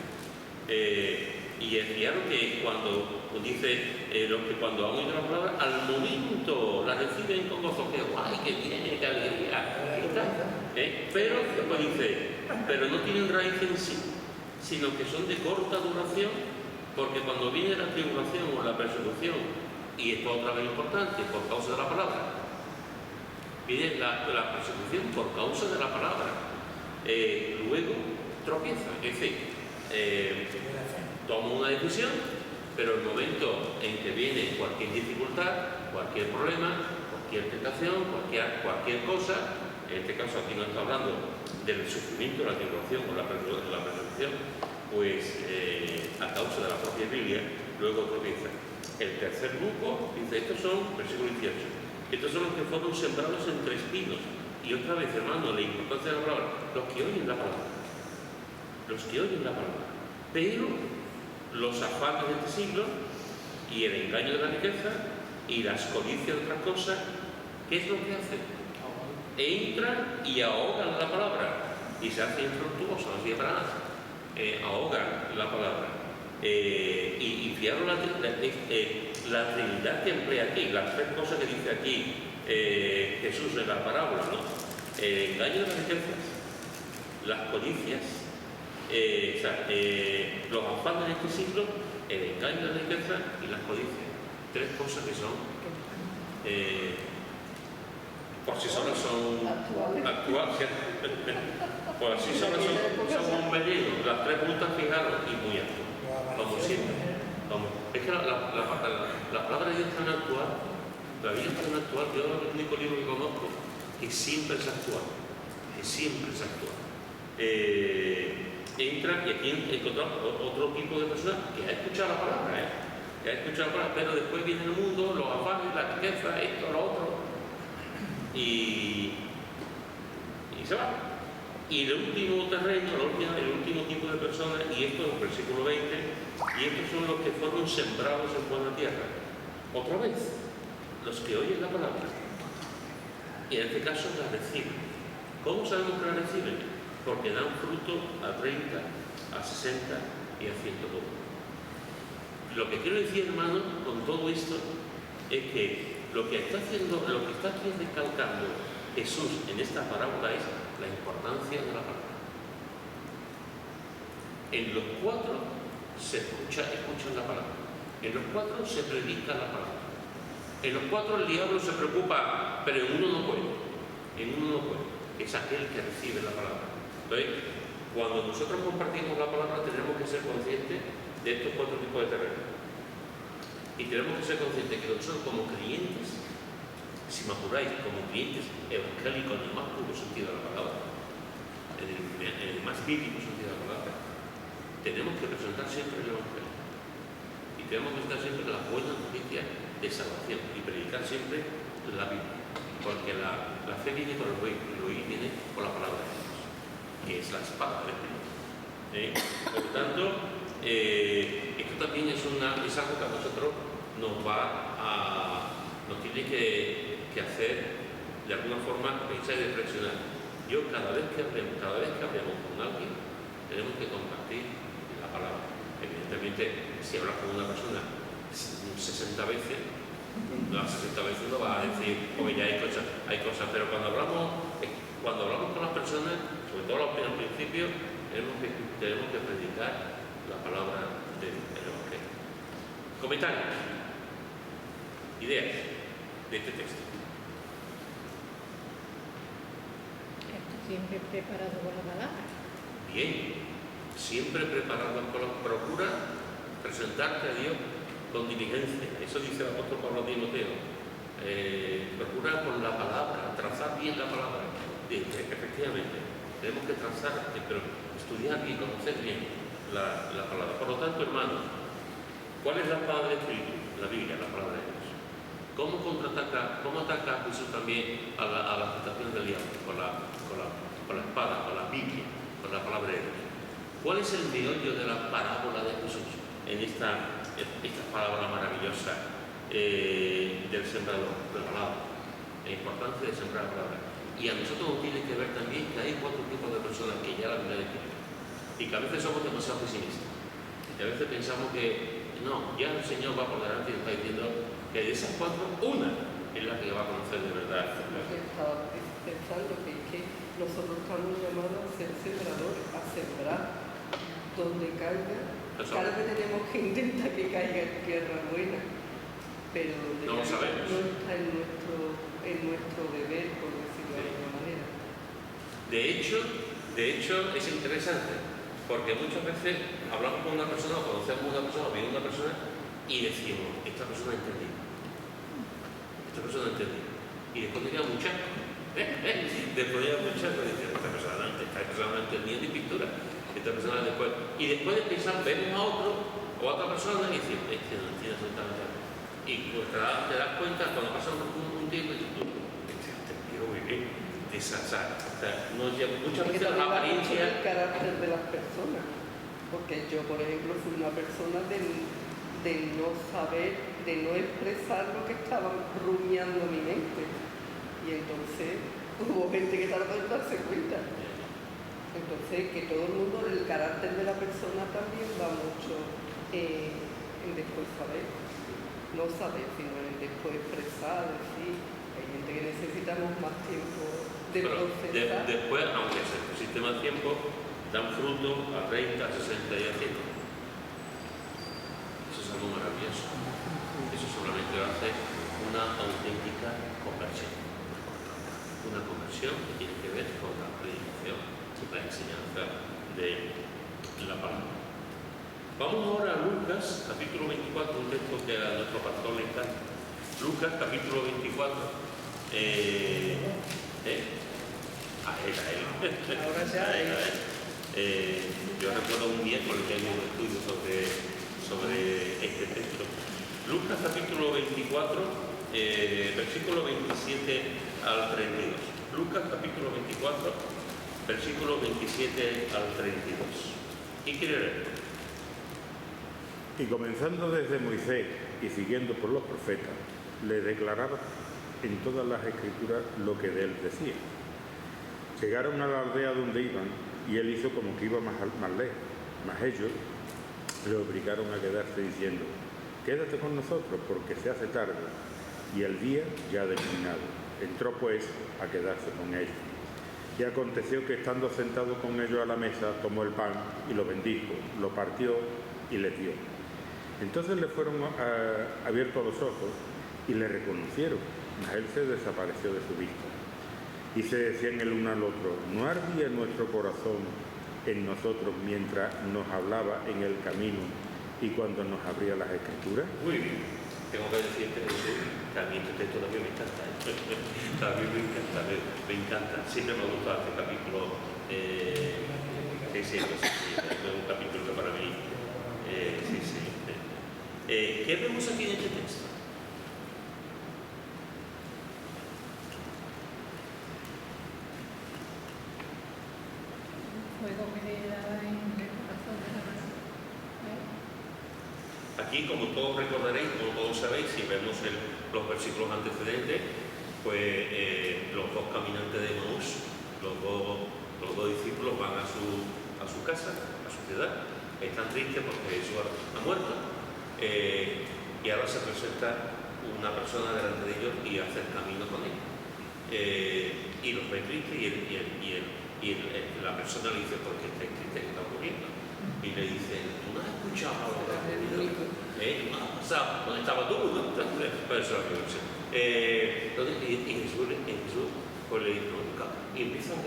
Y es claro que cuando dice los que cuando han oído la palabra, al momento la reciben con gozo, que guay, que viene, que alegría, y tal. Pero después dice, pero no tienen raíz en sí, sino que son de corta duración, porque cuando viene la tribulación o la persecución, y esto otra vez importante, por causa de la palabra, viene la persecución por causa de la palabra, luego tropieza, es decir, toma una decisión, pero el momento en que viene cualquier dificultad, cualquier problema, cualquier tentación, cualquier cosa, en este caso aquí no está hablando del sufrimiento, la tribulación o la persecución, pues a causa de la propia Biblia, luego tropieza. El tercer grupo dice, estos son, versículo 18, estos son los que fueron sembrados entre espinos. Y otra vez, hermano, la importancia de la palabra, los que oyen la palabra. Los que oyen la palabra. Pero los afanes de este siglo y el engaño de la riqueza y las codicias de otras cosas, ¿qué es lo que hacen? Entran y ahogan la palabra y se hacen infructuosos, no sirve para nada. Ahogan la palabra. Y fijaros la Trinidad que emplea aquí, las tres cosas que dice aquí Jesús en la parábola, ¿no? El engaño de las riquezas, las codicias, los afanes de este siglo, el engaño de la riqueza y las codicias. Tres cosas que son, por sí solas son actuales, por sí solas son un veneno. Las tres juntas, fijaros, y muy actuales, como siempre. Es que la palabra de Dios es tan actual, la Biblia es tan actual, yo es el único libro que conozco que siempre es actual, Entra y aquí encontramos otro tipo de personas que ha escuchado la palabra, pero después viene el mundo, los afanes, la riqueza, esto, lo otro, y se va. Y el último terreno, el último tipo de personas, y esto es el versículo 20, y estos son los que fueron sembrados en buena tierra. Otra vez, los que oyen la palabra, y en este caso la reciben. ¿Cómo sabemos que la reciben? Porque dan fruto a 30, a 60 y a 100 todo. Lo que quiero decir, hermano, con todo esto, es que lo que está aquí recalcando Jesús en esta parábola es la importancia de la palabra. En los cuatro se escuchan la palabra. En los cuatro se predica la palabra. En los cuatro el diablo se preocupa, pero en uno no puede. Es aquel que recibe la palabra. Entonces, cuando nosotros compartimos la palabra, tenemos que ser conscientes de estos cuatro tipos de terreno. Y tenemos que ser conscientes que nosotros como creyentes, si me apuráis, como creyentes evangélicos en el más puro sentido de la palabra, en el más bíblico sentido de la palabra, tenemos que presentar siempre el Evangelio. Y tenemos que estar siempre las buenas noticias de salvación y predicar siempre la Biblia. Porque la fe viene por el oír, y el oír viene por la palabra de Dios, que es la espada del Espíritu. Por lo tanto, esto también es algo que a nosotros nos tiene que hacer de alguna forma pensar y reflexionar. Yo cada vez que hablemos con alguien, tenemos que compartir la palabra. Evidentemente, si hablas con una persona 60 veces, las 60 veces no vas a decir, porque ya hay cosas, pero cuando hablamos con las personas, sobre todo al principio, tenemos que predicar la palabra del Evangelio. Comentarios, ideas de este texto. Siempre preparado con la palabra. Bien, siempre preparado con la procura presentarte a Dios con diligencia. Eso dice el apóstol Pablo a Timoteo. Procura con la palabra, trazar bien la palabra. Efectivamente, tenemos que trazar, pero estudiar y conocer bien la palabra. Por lo tanto, hermanos, ¿cuál es la espada del Espíritu? La Biblia, la palabra de Dios. ¿Cómo ataca Jesús también a la tentación del diablo? Con la espada, con la Biblia, con la palabra de Dios. ¿Cuál es el meollo de la parábola de Jesús en esta palabra maravillosa del sembrador, de la palabra? La importancia de sembrar la palabra. Y a nosotros nos tiene que ver también que hay 4 tipos de personas que ya la Biblia describe. Y que a veces somos demasiado pesimistas. Y a veces pensamos que no, ya el Señor va por delante y está diciendo que de esas 4, una es la que va a conocer de verdad. Estaba pensando que nosotros estamos llamados a ser sembradores, a sembrar donde caiga. Claro que tenemos que intentar que caiga en tierra buena, pero no lo sabemos. No está en nuestro deber, por decirlo de alguna manera. De hecho, es interesante, porque muchas veces hablamos con una persona, o conocemos a una persona, o vemos a una persona, y decimos, esta persona ha entendido. Y después llega un chaco. Después llega un chaco y dice, esta persona no entendía ni pintura. Esta persona después. Y después de pensar, vemos a otro o a otra persona y decimos, este no entiende absolutamente nada. Y pues te das cuenta cuando pasa un tiempo y dices, este entendido muy bien. Muchas veces las apariencias. El carácter de las personas. Porque yo, por ejemplo, fui una persona de no saber, de no expresar lo que estaba rumiando mi mente. Y entonces hubo gente que tardó en darse cuenta. Entonces, que todo el mundo, el carácter de la persona también va mucho en después saber. No saber, sino en después expresar, decir. Hay gente que necesitamos más tiempo de procesar. Después, aunque el sistema de tiempo, dan fruto a 30, a 60 y a 100. Eso es algo maravilloso. Eso solamente lo hace una auténtica conversión. Una conversión que tiene que ver con la predicación, la enseñanza de la palabra. Vamos ahora a Lucas, capítulo 24, un texto que a nuestro pastor le encanta. Lucas, capítulo 24. A él. Ahora ya a él. Yo recuerdo un miércoles que hay un estudio sobre este texto. Lucas capítulo 24, versículo 27 al 32. Lucas capítulo 24, versículo 27 al 32. ¿Quién quiere leer? Y comenzando desde Moisés y siguiendo por los profetas, le declaraba en todas las escrituras lo que de él decía. Llegaron a la aldea donde iban y él hizo como que iba más lejos, mas ellos le obligaron a quedarse diciendo, quédate con nosotros porque se hace tarde y el día ya ha declinado. Entró pues a quedarse con ellos. Y aconteció que estando sentado con ellos a la mesa, tomó el pan y lo bendijo, lo partió y les dio. Entonces le fueron abiertos los ojos y le reconocieron, mas él se desapareció de su vista. Y se decían el uno al otro, ¿no ardía nuestro corazón en nosotros mientras nos hablaba en el camino y cuando nos abría las escrituras? Muy bien. Tengo que decirte que a mí este texto también me encanta. También me encanta. Siempre me ha gustado este capítulo. Es un capítulo que para mí. ¿Qué vemos aquí en este texto? Fuego que le daba en el corazón de la mano. Aquí, como todos recordaréis, como todos sabéis, si vemos los versículos antecedentes, pues los dos caminantes de Emaús los dos discípulos van a su casa, a su ciudad, están tristes porque Jesús ha muerto, y ahora se presenta una persona delante de ellos y hace el camino con él. Y los ve tristes y la persona le dice, ¿por qué estáis tristes? ¿Qué está ocurriendo? Y le dice, ¿tú no has escuchado lo que ha ocurrido? ¿No has pasado? ¿Dónde estaba tú? Pero eso es lo que yo sé. Y Jesús pues le dice, y empieza a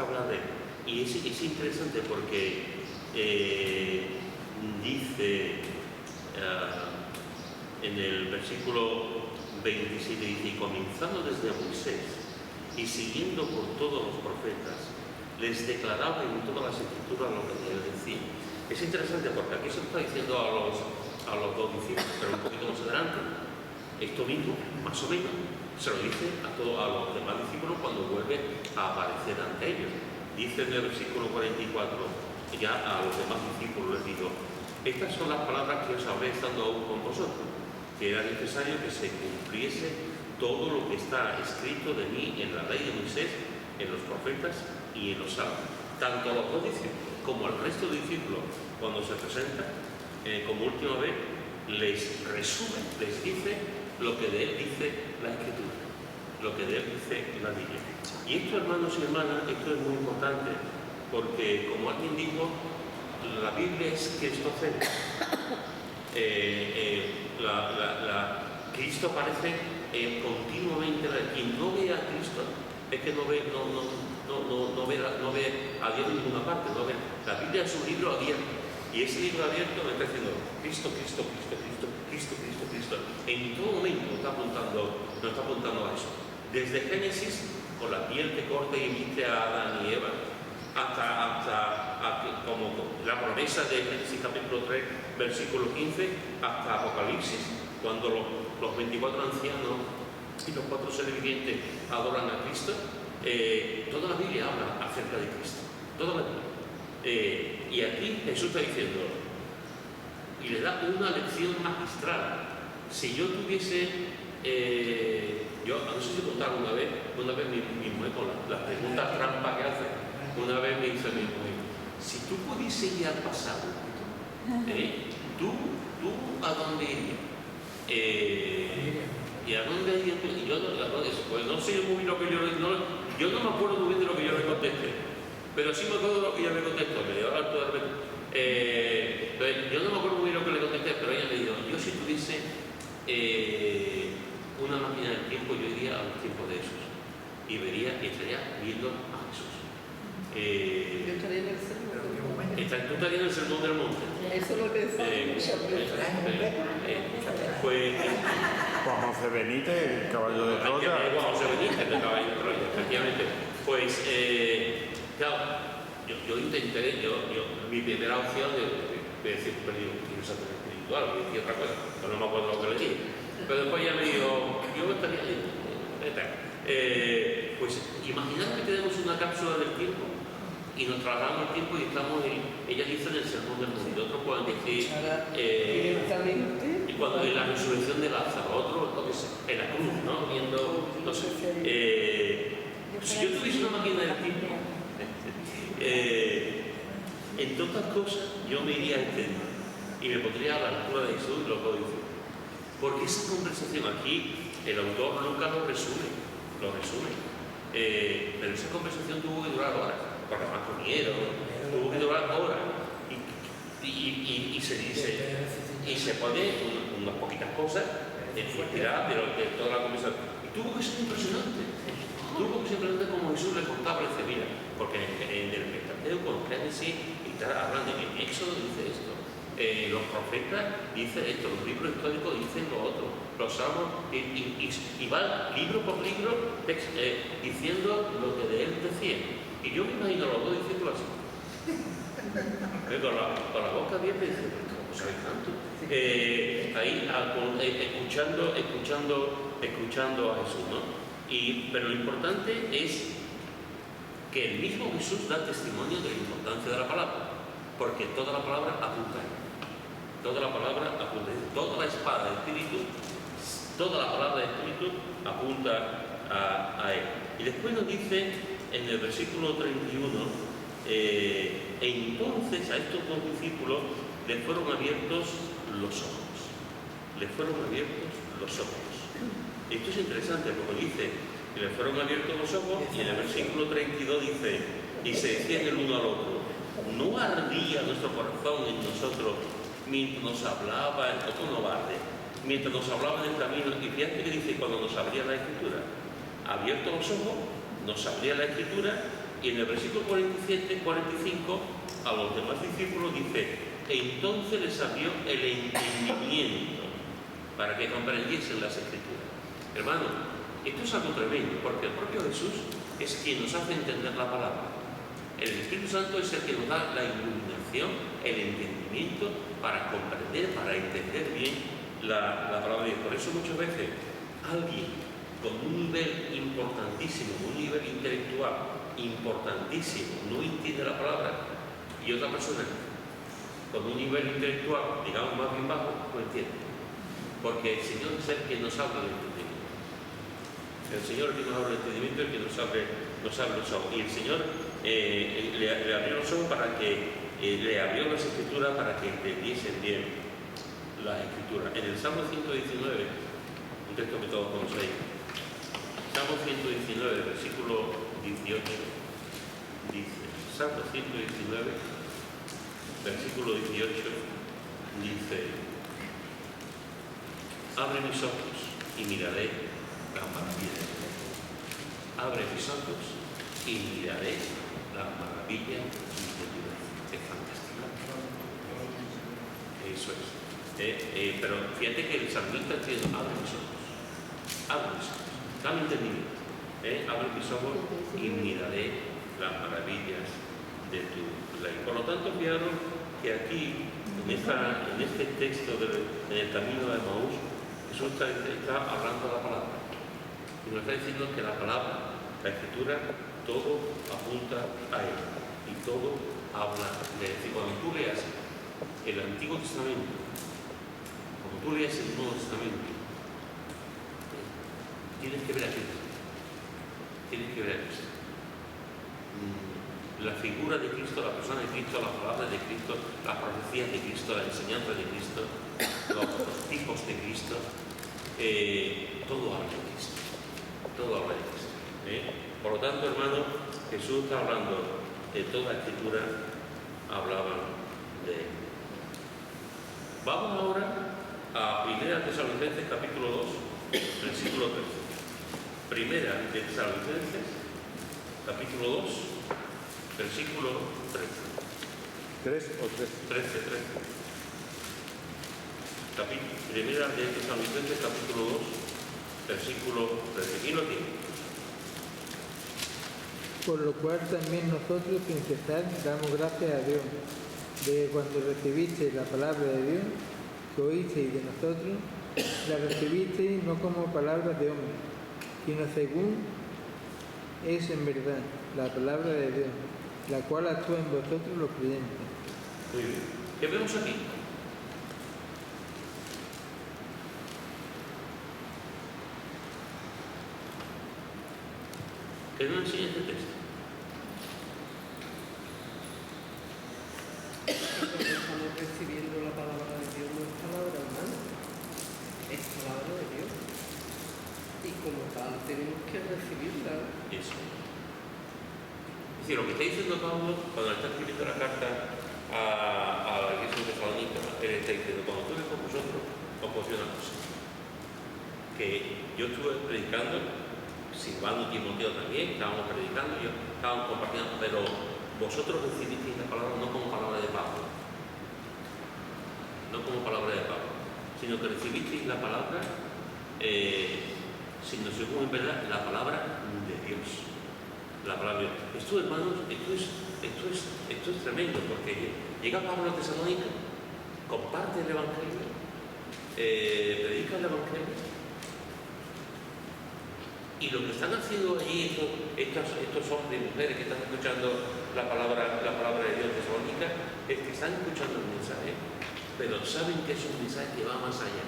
hablar de él. Y es interesante porque dice en el versículo 27, dice, y comenzando desde Moisés y siguiendo por todos los profetas, les declaraba en todas las escrituras lo que él decía. Es interesante porque aquí se está diciendo a los dos discípulos, pero un poquito más adelante, esto mismo, más o menos, se lo dice a los demás discípulos cuando vuelve a aparecer ante ellos. Dice en el versículo 44, ya a los demás discípulos les digo, estas son las palabras que os hablé estando aún con vosotros, que era necesario que se cumpliese todo lo que está escrito de mí en la ley de Moisés, en los profetas y en los salmos. Tanto a los dos discípulos como al resto de discípulos, cuando se presentan, como última vez, les resume, les dice lo que de él dice la Escritura, lo que de él dice la Biblia. Y esto, hermanos y hermanas, esto es muy importante, porque como alguien dijo, la Biblia es cristocéntrica. Cristo aparece continuamente. Quien no ve a Cristo es que no ve a Dios en ninguna parte. La Biblia es un libro abierto, y ese libro abierto me está diciendo Cristo. En todo momento nos está apuntando a eso. Desde Génesis, con la piel que corta y viste a Adán y Eva, hasta como la promesa de Génesis capítulo 3, versículo 15, hasta Apocalipsis, cuando los 24 ancianos y los 4 seres vivientes adoran a Cristo. Toda la Biblia habla acerca de Cristo, toda la Biblia. Y aquí Jesús está diciendo, y le da una lección magistral. Si yo tuviese, yo no sé si contar una vez mi mujer con la pregunta trampa que hace, una vez me dice mi mujer, si tú pudieses ir al pasado, ¿tú a dónde irías? ¿Y a dónde irías tú? Y yo pues no sé muy bien lo que yo no me acuerdo muy bien de lo que yo le contesté, pero sí me acuerdo de lo que ella me contestó, me dio alto de repente. Yo no me acuerdo muy bien lo que le contesté, pero ella me dijo, yo si tuviese una máquina del tiempo, yo iría a los tiempos de Jesús y estaría viendo a Jesús. Yo estaría en el sermón. Tú estarías en el sermón del monte. Eso es lo que decía. Pues Juan José Benítez, el caballo de Troya. Juan José Benítez, el caballo de Troya, efectivamente. Pues, claro, yo intenté, mi primera opción de decir, perdido, quiero ser espiritual, y decir otra cosa, pero no me acuerdo lo que le dije. Pero después ella me dijo, yo estaría ahí. Pues imaginad que tenemos una cápsula del tiempo y nos trasladamos al tiempo y estamos ella dice en el sermón del monte, otros pueden decir directamente. y cuando en la resurrección de Lázaro, otros en la cruz, ¿no? Viendo, no sé. Si yo tuviese una máquina del tiempo, entre otras cosas, yo me iría a entender y me pondría a la altura de Jesús y lo que dice. Porque esa conversación aquí, el autor Lucas lo resume. Pero esa conversación tuvo que durar horas, porque además comieron, tuvo que durar horas. Y se dice, y se pone unas poquitas cosas en fuertidad de toda la conversación. Y tuvo que ser impresionante. Como Jesús le contaba, le dice, mira, porque en el Pentateuco, en Génesis, y está hablando, en Éxodo dice esto. Los profetas dicen esto, los libros históricos dicen lo otro, los salmos, y va libro por libro diciendo lo que de él decía. Y yo me imagino a los dos discípulos así, con la boca abierta y diciendo, ¿cómo sabéis tanto? Ahí escuchando a Jesús, ¿no? Pero lo importante es que el mismo Jesús da testimonio de la importancia de la palabra, porque toda la palabra apunta a él. Toda la espada del Espíritu, toda la palabra del Espíritu apunta a él. Y después nos dice en el versículo 31, entonces a estos dos discípulos les fueron abiertos los ojos. Les fueron abiertos los ojos. Esto es interesante porque dice que les fueron abiertos los ojos y en el versículo 32 dice, y se decían el uno al otro, ¿no ardía nuestro corazón en nosotros mientras nos hablaba, ¿cómo no arde? Mientras nos hablaba del camino? Y fíjate que dice cuando nos abría la Escritura, abiertos los ojos, nos abría la Escritura, y en el versículo 47, 45, a los demás discípulos dice, entonces les abrió el entendimiento para que comprendiesen las Escrituras. Hermano, esto es algo tremendo, porque el propio Jesús es quien nos hace entender la palabra. El Espíritu Santo es el que nos da la iluminación, el entendimiento para comprender, para entender bien la palabra de Dios. Por eso muchas veces alguien con un nivel importantísimo, un nivel intelectual importantísimo, no entiende la palabra, y otra persona con un nivel intelectual, digamos, más bien bajo, no entiende. Porque el Señor es el que nos abre el entendimiento. El Señor es el que nos abre el entendimiento, el que nos abre los ojos. Y el Señor le abrió los ojos para que, le abrió las Escrituras para que entendiesen bien las Escrituras. En el Salmo 119, un texto que todos conocéis, Salmo 119, versículo 18, dice, Salmo 119, versículo 18, dice, abre mis ojos y miraré las maravillas de Dios. Abre mis ojos y miraré las maravillas de Dios. Es fantástico. Eso es. Pero fíjate que el salmista está diciendo, abre mis ojos. Abre mis ojos. Dame entendimiento. Abre mis ojos y miraré las maravillas de tu ley. Por lo tanto, fijaros que aquí, en este texto en el camino de Maús, Jesús está hablando de la palabra. Y nos está diciendo que la palabra, la Escritura, todo apunta a Él. Y todo habla de Él. Y cuando tú leas el Antiguo Testamento, cuando tú leas el Nuevo Testamento, tienes que ver a Cristo. Tienes que ver a Cristo. La figura de Cristo, la persona de Cristo, las palabras de Cristo, las profecías de Cristo, la enseñanza de Cristo, los tipos de Cristo, todo habla de Cristo. Todo habla de Cristo. Por lo tanto, hermano, Jesús está hablando de toda la Escritura, hablaba de Él. Vamos ahora a 1 Tesalonicenses capítulo 2, versículo 13. Primera de Tesalonicenses capítulo 2, versículo 13. ¿3 o 13? 13. Primera de Tesalonicenses capítulo 2, versículo 13. ¿Quién lo tiene? Por lo cual también nosotros, sin cesar, damos gracias a Dios, de cuando recibisteis la palabra de Dios, que oísteis de nosotros, la recibisteis no como palabra de hombre, sino según es en verdad la palabra de Dios, la cual actúa en vosotros los creyentes. Muy bien. ¿Qué vemos aquí? ¿Qué nos enseña este texto? Estamos recibiendo la palabra de Dios, no es palabra humana, es palabra de Dios. Y como tal tenemos que recibirla. Eso. Es decir, lo que está diciendo Pablo cuando está escribiendo la carta a la iglesia de Tesalónica, él está diciendo, cuando estuve con vosotros, os puse una cosa. Que yo estuve predicando, Silvano y Timoteo también, estábamos predicando, estábamos compartiendo, pero vosotros recibisteis la palabra no como palabra de Pablo, no como palabra de Pablo, sino que recibisteis la palabra, sino según en verdad la palabra de Dios. La palabra de Dios. Esto, hermanos, esto es tremendo, porque llega Pablo a Tesalónica, comparte el Evangelio, predica el Evangelio. Y lo que están haciendo allí estos hombres y mujeres que están escuchando la palabra de Dios de Tesalónica es que están escuchando el mensaje, pero saben que es un mensaje que va más allá.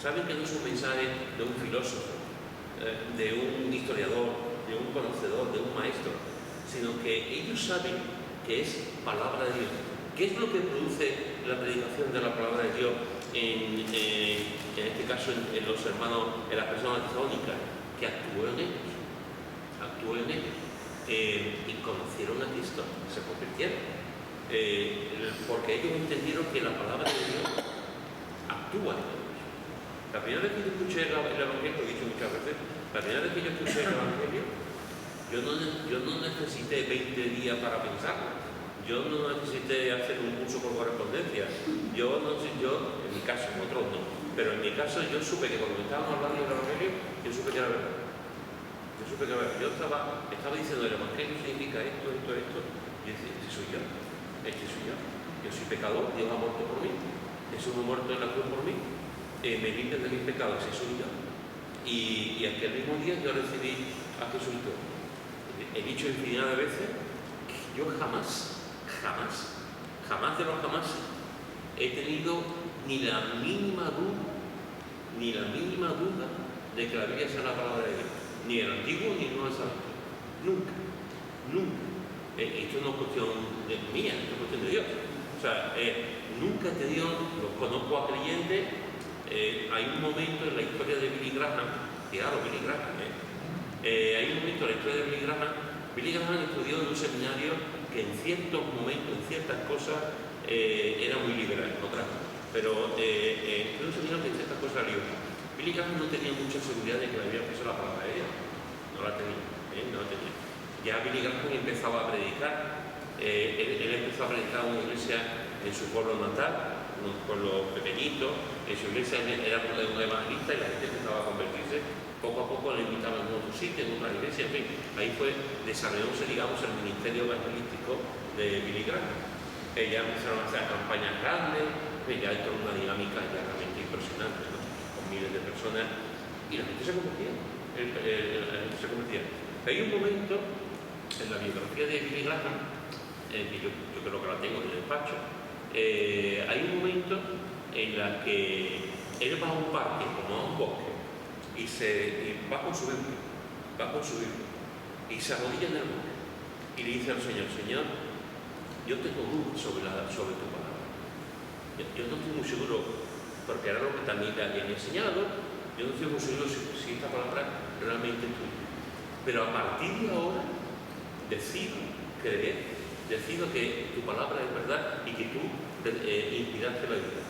Saben que no es un mensaje de un filósofo, de un historiador, de un conocedor, de un maestro, sino que ellos saben que es palabra de Dios. ¿Qué es lo que produce la predicación de la palabra de Dios en este caso en los hermanos, en las personas tessalónicas? Que actuó en ellos, y conocieron a Cristo, se convirtieron, porque ellos entendieron que la palabra de Dios actúa en ellos. La primera vez que yo escuché el Evangelio, lo he dicho muchas veces, la primera vez que yo escuché el Evangelio, yo no necesité 20 días para pensarlo. Yo no necesité hacer un curso por correspondencia. Yo, en mi caso, en otros no. Pero en mi caso yo supe que cuando estábamos hablando del Evangelio, yo supe que era verdad. Yo estaba diciendo el Evangelio significa esto. Y yo decía, este soy yo. Yo soy pecador, Dios ha muerto por mí. Jesús ha muerto en la cruz por mí. Me limpia de mis pecados, ese soy yo. Y aquel mismo día yo recibí a Jesucristo. He dicho infinidad de veces que yo jamás de los jamás he tenido ni la mínima duda de que la Biblia sea la palabra de Dios, ni el Antiguo ni el Nuevo Testamento. Nunca. Esto no es cuestión mía, esto es cuestión de Dios. O sea, nunca he tenido, los conozco a creyentes. Hay un momento en la historia de Billy Graham, hay un momento en la historia de Billy Graham estudió en un seminario que en ciertos momentos, en ciertas cosas, era muy liberal, en otras no. Pero estudió un seminario que en ciertas cosas era liberal. Billy Graham no tenía mucha seguridad de que la Biblia fuese la palabra de Dios. No la tenía. Ya Billy Graham empezaba a predicar. Él empezó a predicar en una iglesia en su pueblo natal, unos pueblos pequeñitos. En su iglesia era un evangelista y la gente empezaba a convertirse. Poco a poco le invitaban en otro sitio, en otra iglesia, en fin. Ahí desarrollóse, digamos, el ministerio evangelístico de Billy Graham. Ya empezaron a hacer campañas grandes, ya entró en una dinámica ya realmente impresionante, ¿no? Con miles de personas, y la gente se convertía. Hay un momento en la biografía de Billy Graham, que yo creo que la tengo en el despacho, hay un momento en la que él va a un parque, como a un bosque, y va con su Biblia, y se arrodilla en el bosque, y le dice al Señor, yo tengo dudas sobre tu palabra. Yo no estoy muy seguro, porque era lo que también le habían enseñado, yo no estoy muy seguro si esta palabra realmente es tuya. Pero a partir de ahora, decido creer, decido que tu palabra es verdad y que tú inspiraste la vida.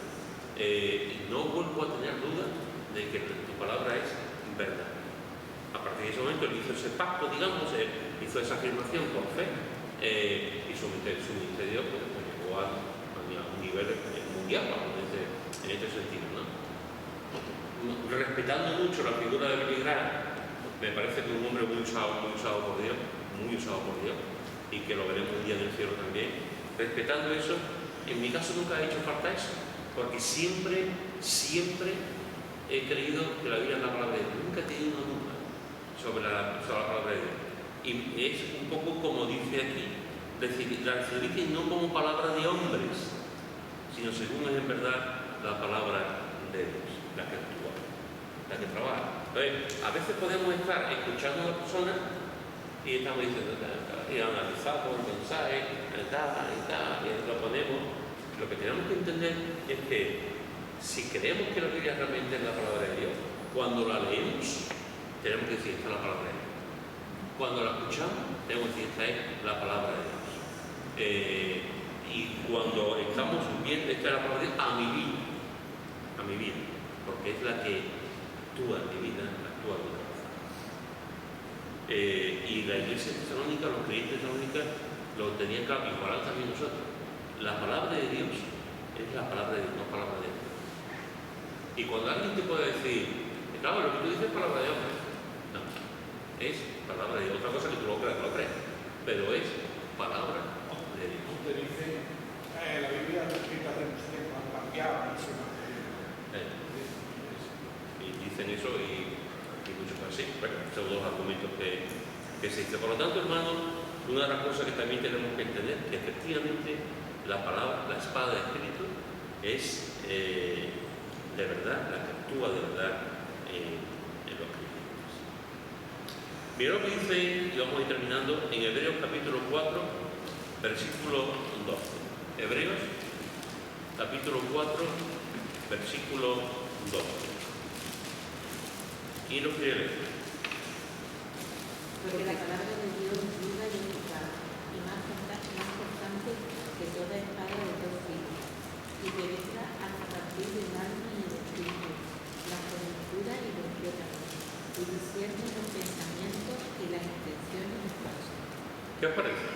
Y no vuelvo a tener duda de que tu palabra es verdad. A partir de ese momento él hizo ese pacto, digamos, hizo esa afirmación con fe, y su ministerio pues, llegó a un nivel mundial, en este sentido, ¿no? Respetando mucho la figura de Billy Graham, me parece que un hombre muy usado por Dios, y que lo veremos un día en el cielo también. Respetando eso, en mi caso nunca ha hecho falta eso, porque siempre he creído que la Biblia es la palabra de Dios. Nunca he tenido una duda sobre la palabra de Dios. Y es un poco como dice aquí, la recibiste no como palabra de hombres, sino según es en verdad la palabra de Dios, la que actúa, la que trabaja. Entonces, a veces podemos estar escuchando a una persona y estamos diciendo, y analizamos el mensaje, y lo ponemos. Lo que tenemos que entender es que si creemos que la Biblia realmente es la palabra de Dios, cuando la leemos, tenemos que decir, esta es la palabra de Dios. Cuando la escuchamos, tenemos que decir, esta es la palabra de Dios. Y cuando estamos viendo, esta es la palabra de Dios, a mi vida, porque es la que actúa en mi vida, actúa en mi corazón. Y la iglesia tesalónica, los creyentes tesalónicos, lo tenían claro, igual también nosotros. La palabra de Dios es la palabra de Dios, no palabra de Dios. Y cuando alguien te puede decir, claro, lo que tú dices es palabra de Dios, no, es palabra de Dios. Otra cosa que tú lo creas, pero es palabra de Dios. Usted dice, la Biblia está escrita hace mucho tiempo, han cambiado mucho. Y dicen eso y muchos así. Bueno, son dos argumentos que se dicen. Por lo tanto, hermanos, una de las cosas que también tenemos que entender es que efectivamente la palabra, la espada de Espíritu, es de verdad la que actúa de verdad en los creyentes. Mira lo que dice, y vamos a ir terminando, en Hebreos capítulo 4, versículo 12. Hebreos capítulo 4, versículo 12. ¿Quién lo quiere leer? Porque la palabra de Dios es viva y eficaz, y más cortante que toda espada de dos filos, y penetra hasta partir del alma y el espíritu, la coyuntura y los tuétanos, y discierne los pensamientos y las intenciones del corazón. ¿Qué os parece?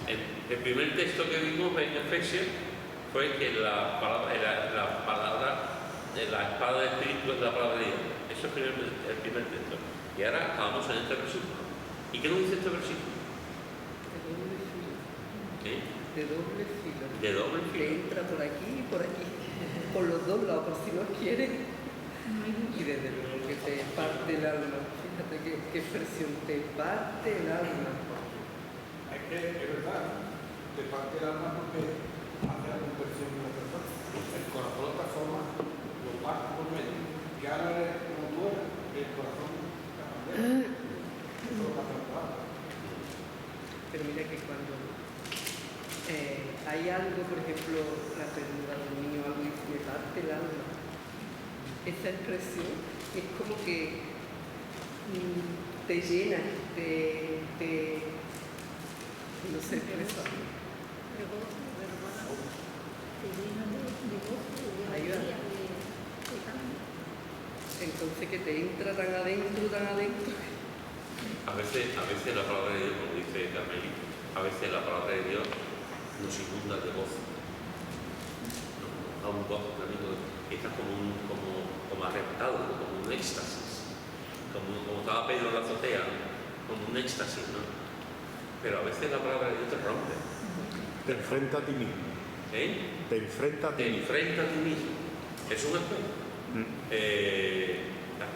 El primer texto que vimos en Efesios fue que la espada del Espíritu es la palabra de Dios. Eso es el primer texto. Y ahora acabamos en este versículo. ¿Y qué nos dice este versículo? De doble filo. ¿Qué? De doble filo. De doble Que filo. entra por aquí y por aquí. Por los dos lados, por si no quiere. Y desde luego que te parte el alma. Fíjate qué expresión, te parte el alma. Es que es verdad, te parte el alma porque hace la conversión de la persona. El corazón de otra forma lo parte por medio. Y ahora eres como tú eres, el corazón la bandera. Eso lo pasa en la palabra. Pero mira que cuando hay algo, por ejemplo, la pérdida de un niño, algo y me parte el alma, esa expresión es como que te llena, no sé qué le pasa. Ahí va. Entonces que te entra tan adentro. A veces la palabra de Dios, como dice Carmelita, a veces la palabra de Dios nos inunda de gozo. A un gozo tremendo, que estás como arrebatado, como un éxtasis. Como estaba Pedro en la azotea, como un éxtasis, ¿no? Pero a veces la palabra de Dios te rompe. Te enfrenta a ti mismo. ¿Eh? Te enfrenta a ti Te mismo. enfrenta a ti mismo. Es un espejo.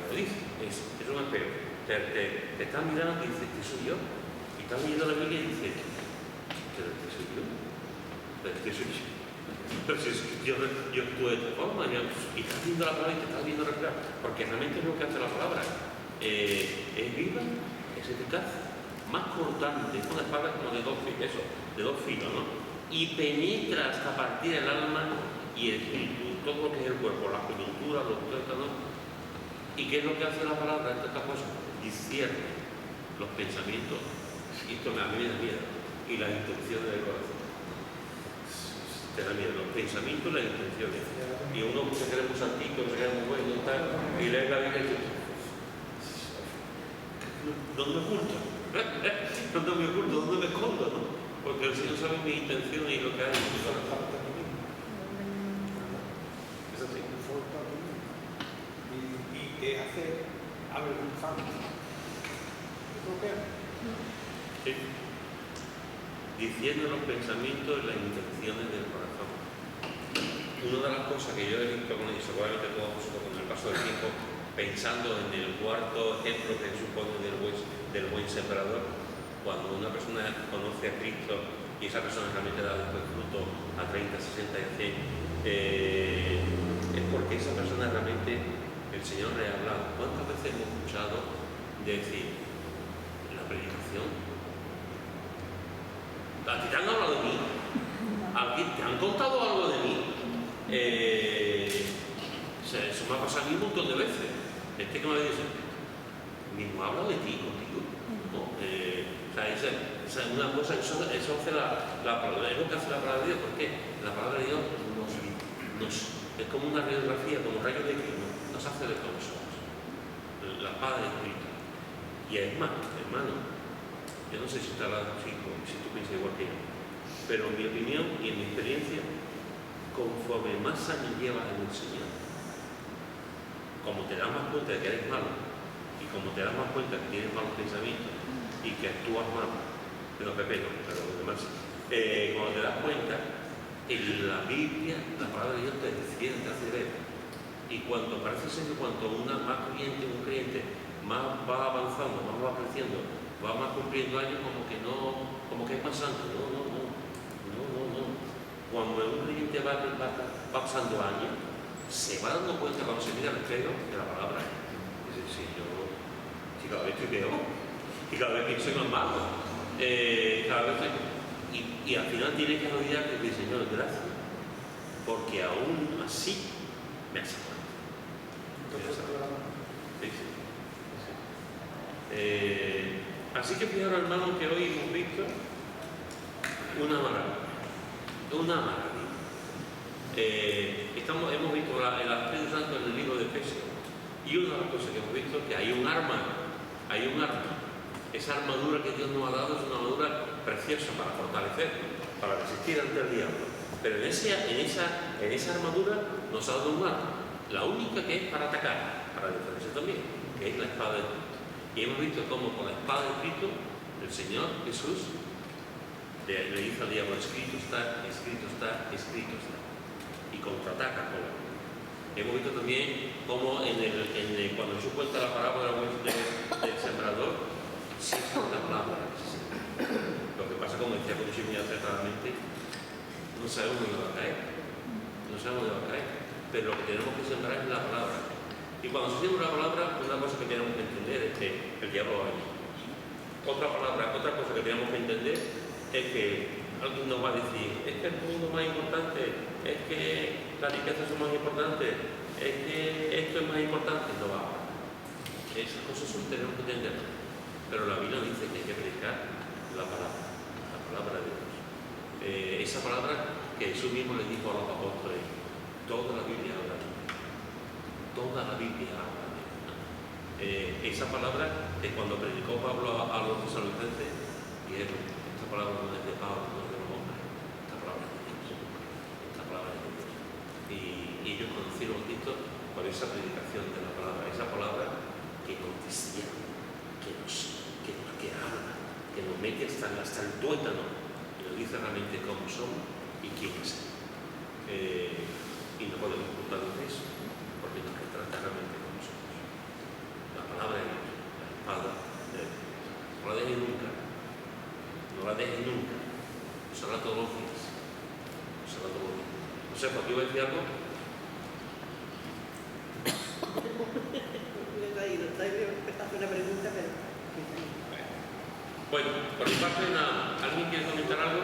Lo dice, es un espejo. Te estás mirando y dices, ¿qué soy yo? Y estás leyendo la Biblia y dices, ¿pero qué soy yo? ¿Pero qué soy yo? Pero si yo actúo de esta forma, y estás viendo la palabra y te estás viendo reflejar, porque realmente es lo que hace la palabra. Es viva, es eficaz, más cortante, es una espada como de dos filos, ¿no? Y penetra hasta partir el alma y el espíritu, todo lo que es el cuerpo, las coyunturas, los tuétanos. ¿Y qué es lo que hace la palabra? Estas cosas, discierne los pensamientos, y esto a mí me da miedo, y las intenciones del corazón. Te da miedo, los pensamientos y las intenciones. Y uno se cree muy santito, se cree muy bueno y tal, y lee la Biblia y dice, ¿dónde me oculto? ¿Dónde me oculto? ¿Dónde me escondo? ¿No? Porque el Señor sabe mis intenciones y lo que hay en mi corazón. Es así. Y te hace avergonzante. ¿Eso qué es? Sí. Diciendo los pensamientos y las intenciones del corazón. Una de las cosas que yo he visto, y seguramente todos vosotros con el paso del tiempo, pensando en el cuarto ejemplo que supone del buen sembrador, cuando una persona conoce a Cristo y esa persona realmente da después fruto a 30, 60 y 100, es porque esa persona realmente el Señor le ha hablado. ¿Cuántas veces hemos escuchado decir la predicación? ¿A ti te han hablado de mí? ¿A ti te han contado algo de mí? Eso me ha pasado a mí un montón de veces. Que me dice, mismo ha hablado de ti, contigo. ¿No? Esa es una cosa, eso hace la palabra, es lo que hace la palabra de Dios. ¿Por qué? La palabra de Dios es como una radiografía, como un rayo de Cristo, nos hace de con nosotros. La espada de Cristo. Y es más, hermano, yo no sé si tú piensas igual que yo, pero en mi opinión y en mi experiencia, conforme más años llevas en el Señor, como te das más cuenta de que eres malo, y como te das más cuenta que tienes malos pensamientos, y que actúas mal, pero Pepe no, pero los demás sí. Cuando te das cuenta, en la Biblia, la palabra de Dios te defiende, te hace ver. Y cuanto parece ser que cuanto un creyente más va avanzando, más va creciendo, va más cumpliendo años, como que es más santo. No. Cuando un creyente va pasando años, se va dando cuenta cuando se mira al espejo de la palabra. si cada vez estoy peor, y cada vez pienso más malo, cada vez y al final tienes que arrodillarte y decir, Señor, gracias, porque aún así me has salvado. Sí, sí. Así que fijaros, hermanos, que hoy hemos visto una maravilla. Hemos visto el Espíritu Santo en el libro de Efesios, y una de las cosas que hemos visto es que hay un arma. Esa armadura que Dios nos ha dado es una armadura preciosa para fortalecer, para resistir ante el diablo. Pero en esa armadura nos ha dado un arma, la única que es para atacar, para defenderse también, que es la espada de Cristo. Y hemos visto cómo con la espada de Cristo el Señor Jesús le dice al diablo, escrito está, escrito está, escrito está, y contraataca con la Biblia. Hemos visto también cómo cuando Jesús cuenta la parábola del sembrador, sí es una palabra. Lo que pasa, como decía Conchi muy acertadamente, no sabemos dónde va a caer, pero lo que tenemos que sembrar es la palabra. Y cuando se siembra una palabra, una cosa que tenemos que entender es que el diablo va a venir. Otra cosa que tenemos que entender es que alguien nos va a decir, es que el mundo es más importante, es que las riquezas son más importantes, es que esto es más importante. No va. Esas cosas son tenemos que entender. Pero la Biblia dice que hay que predicar la palabra de Dios. Esa palabra que Jesús mismo le dijo a los apóstoles, toda la Biblia habla de Dios. Toda la Biblia habla de Dios. Esa palabra que cuando predicó Pablo a los tesalonicenses, dijeron, esta palabra no es de Pablo, no es de los hombres, esta palabra es de Dios. Esta palabra es de Dios. Y ellos conocieron a Cristo por esa predicación de la palabra que nos decía, que habla, que nos mete hasta el tuétano, y nos dice realmente cómo somos y quién es Él. Y no podemos ocultarnos de eso, porque nos retrata realmente como somos. La palabra de Dios, la espada de Dios. No la dejes nunca. Usarla todos los días. No sé, ¿por qué iba a decir algo? Hace una pregunta, pero... Bueno, por mi parte nada. ¿Alguien quiere comentar algo?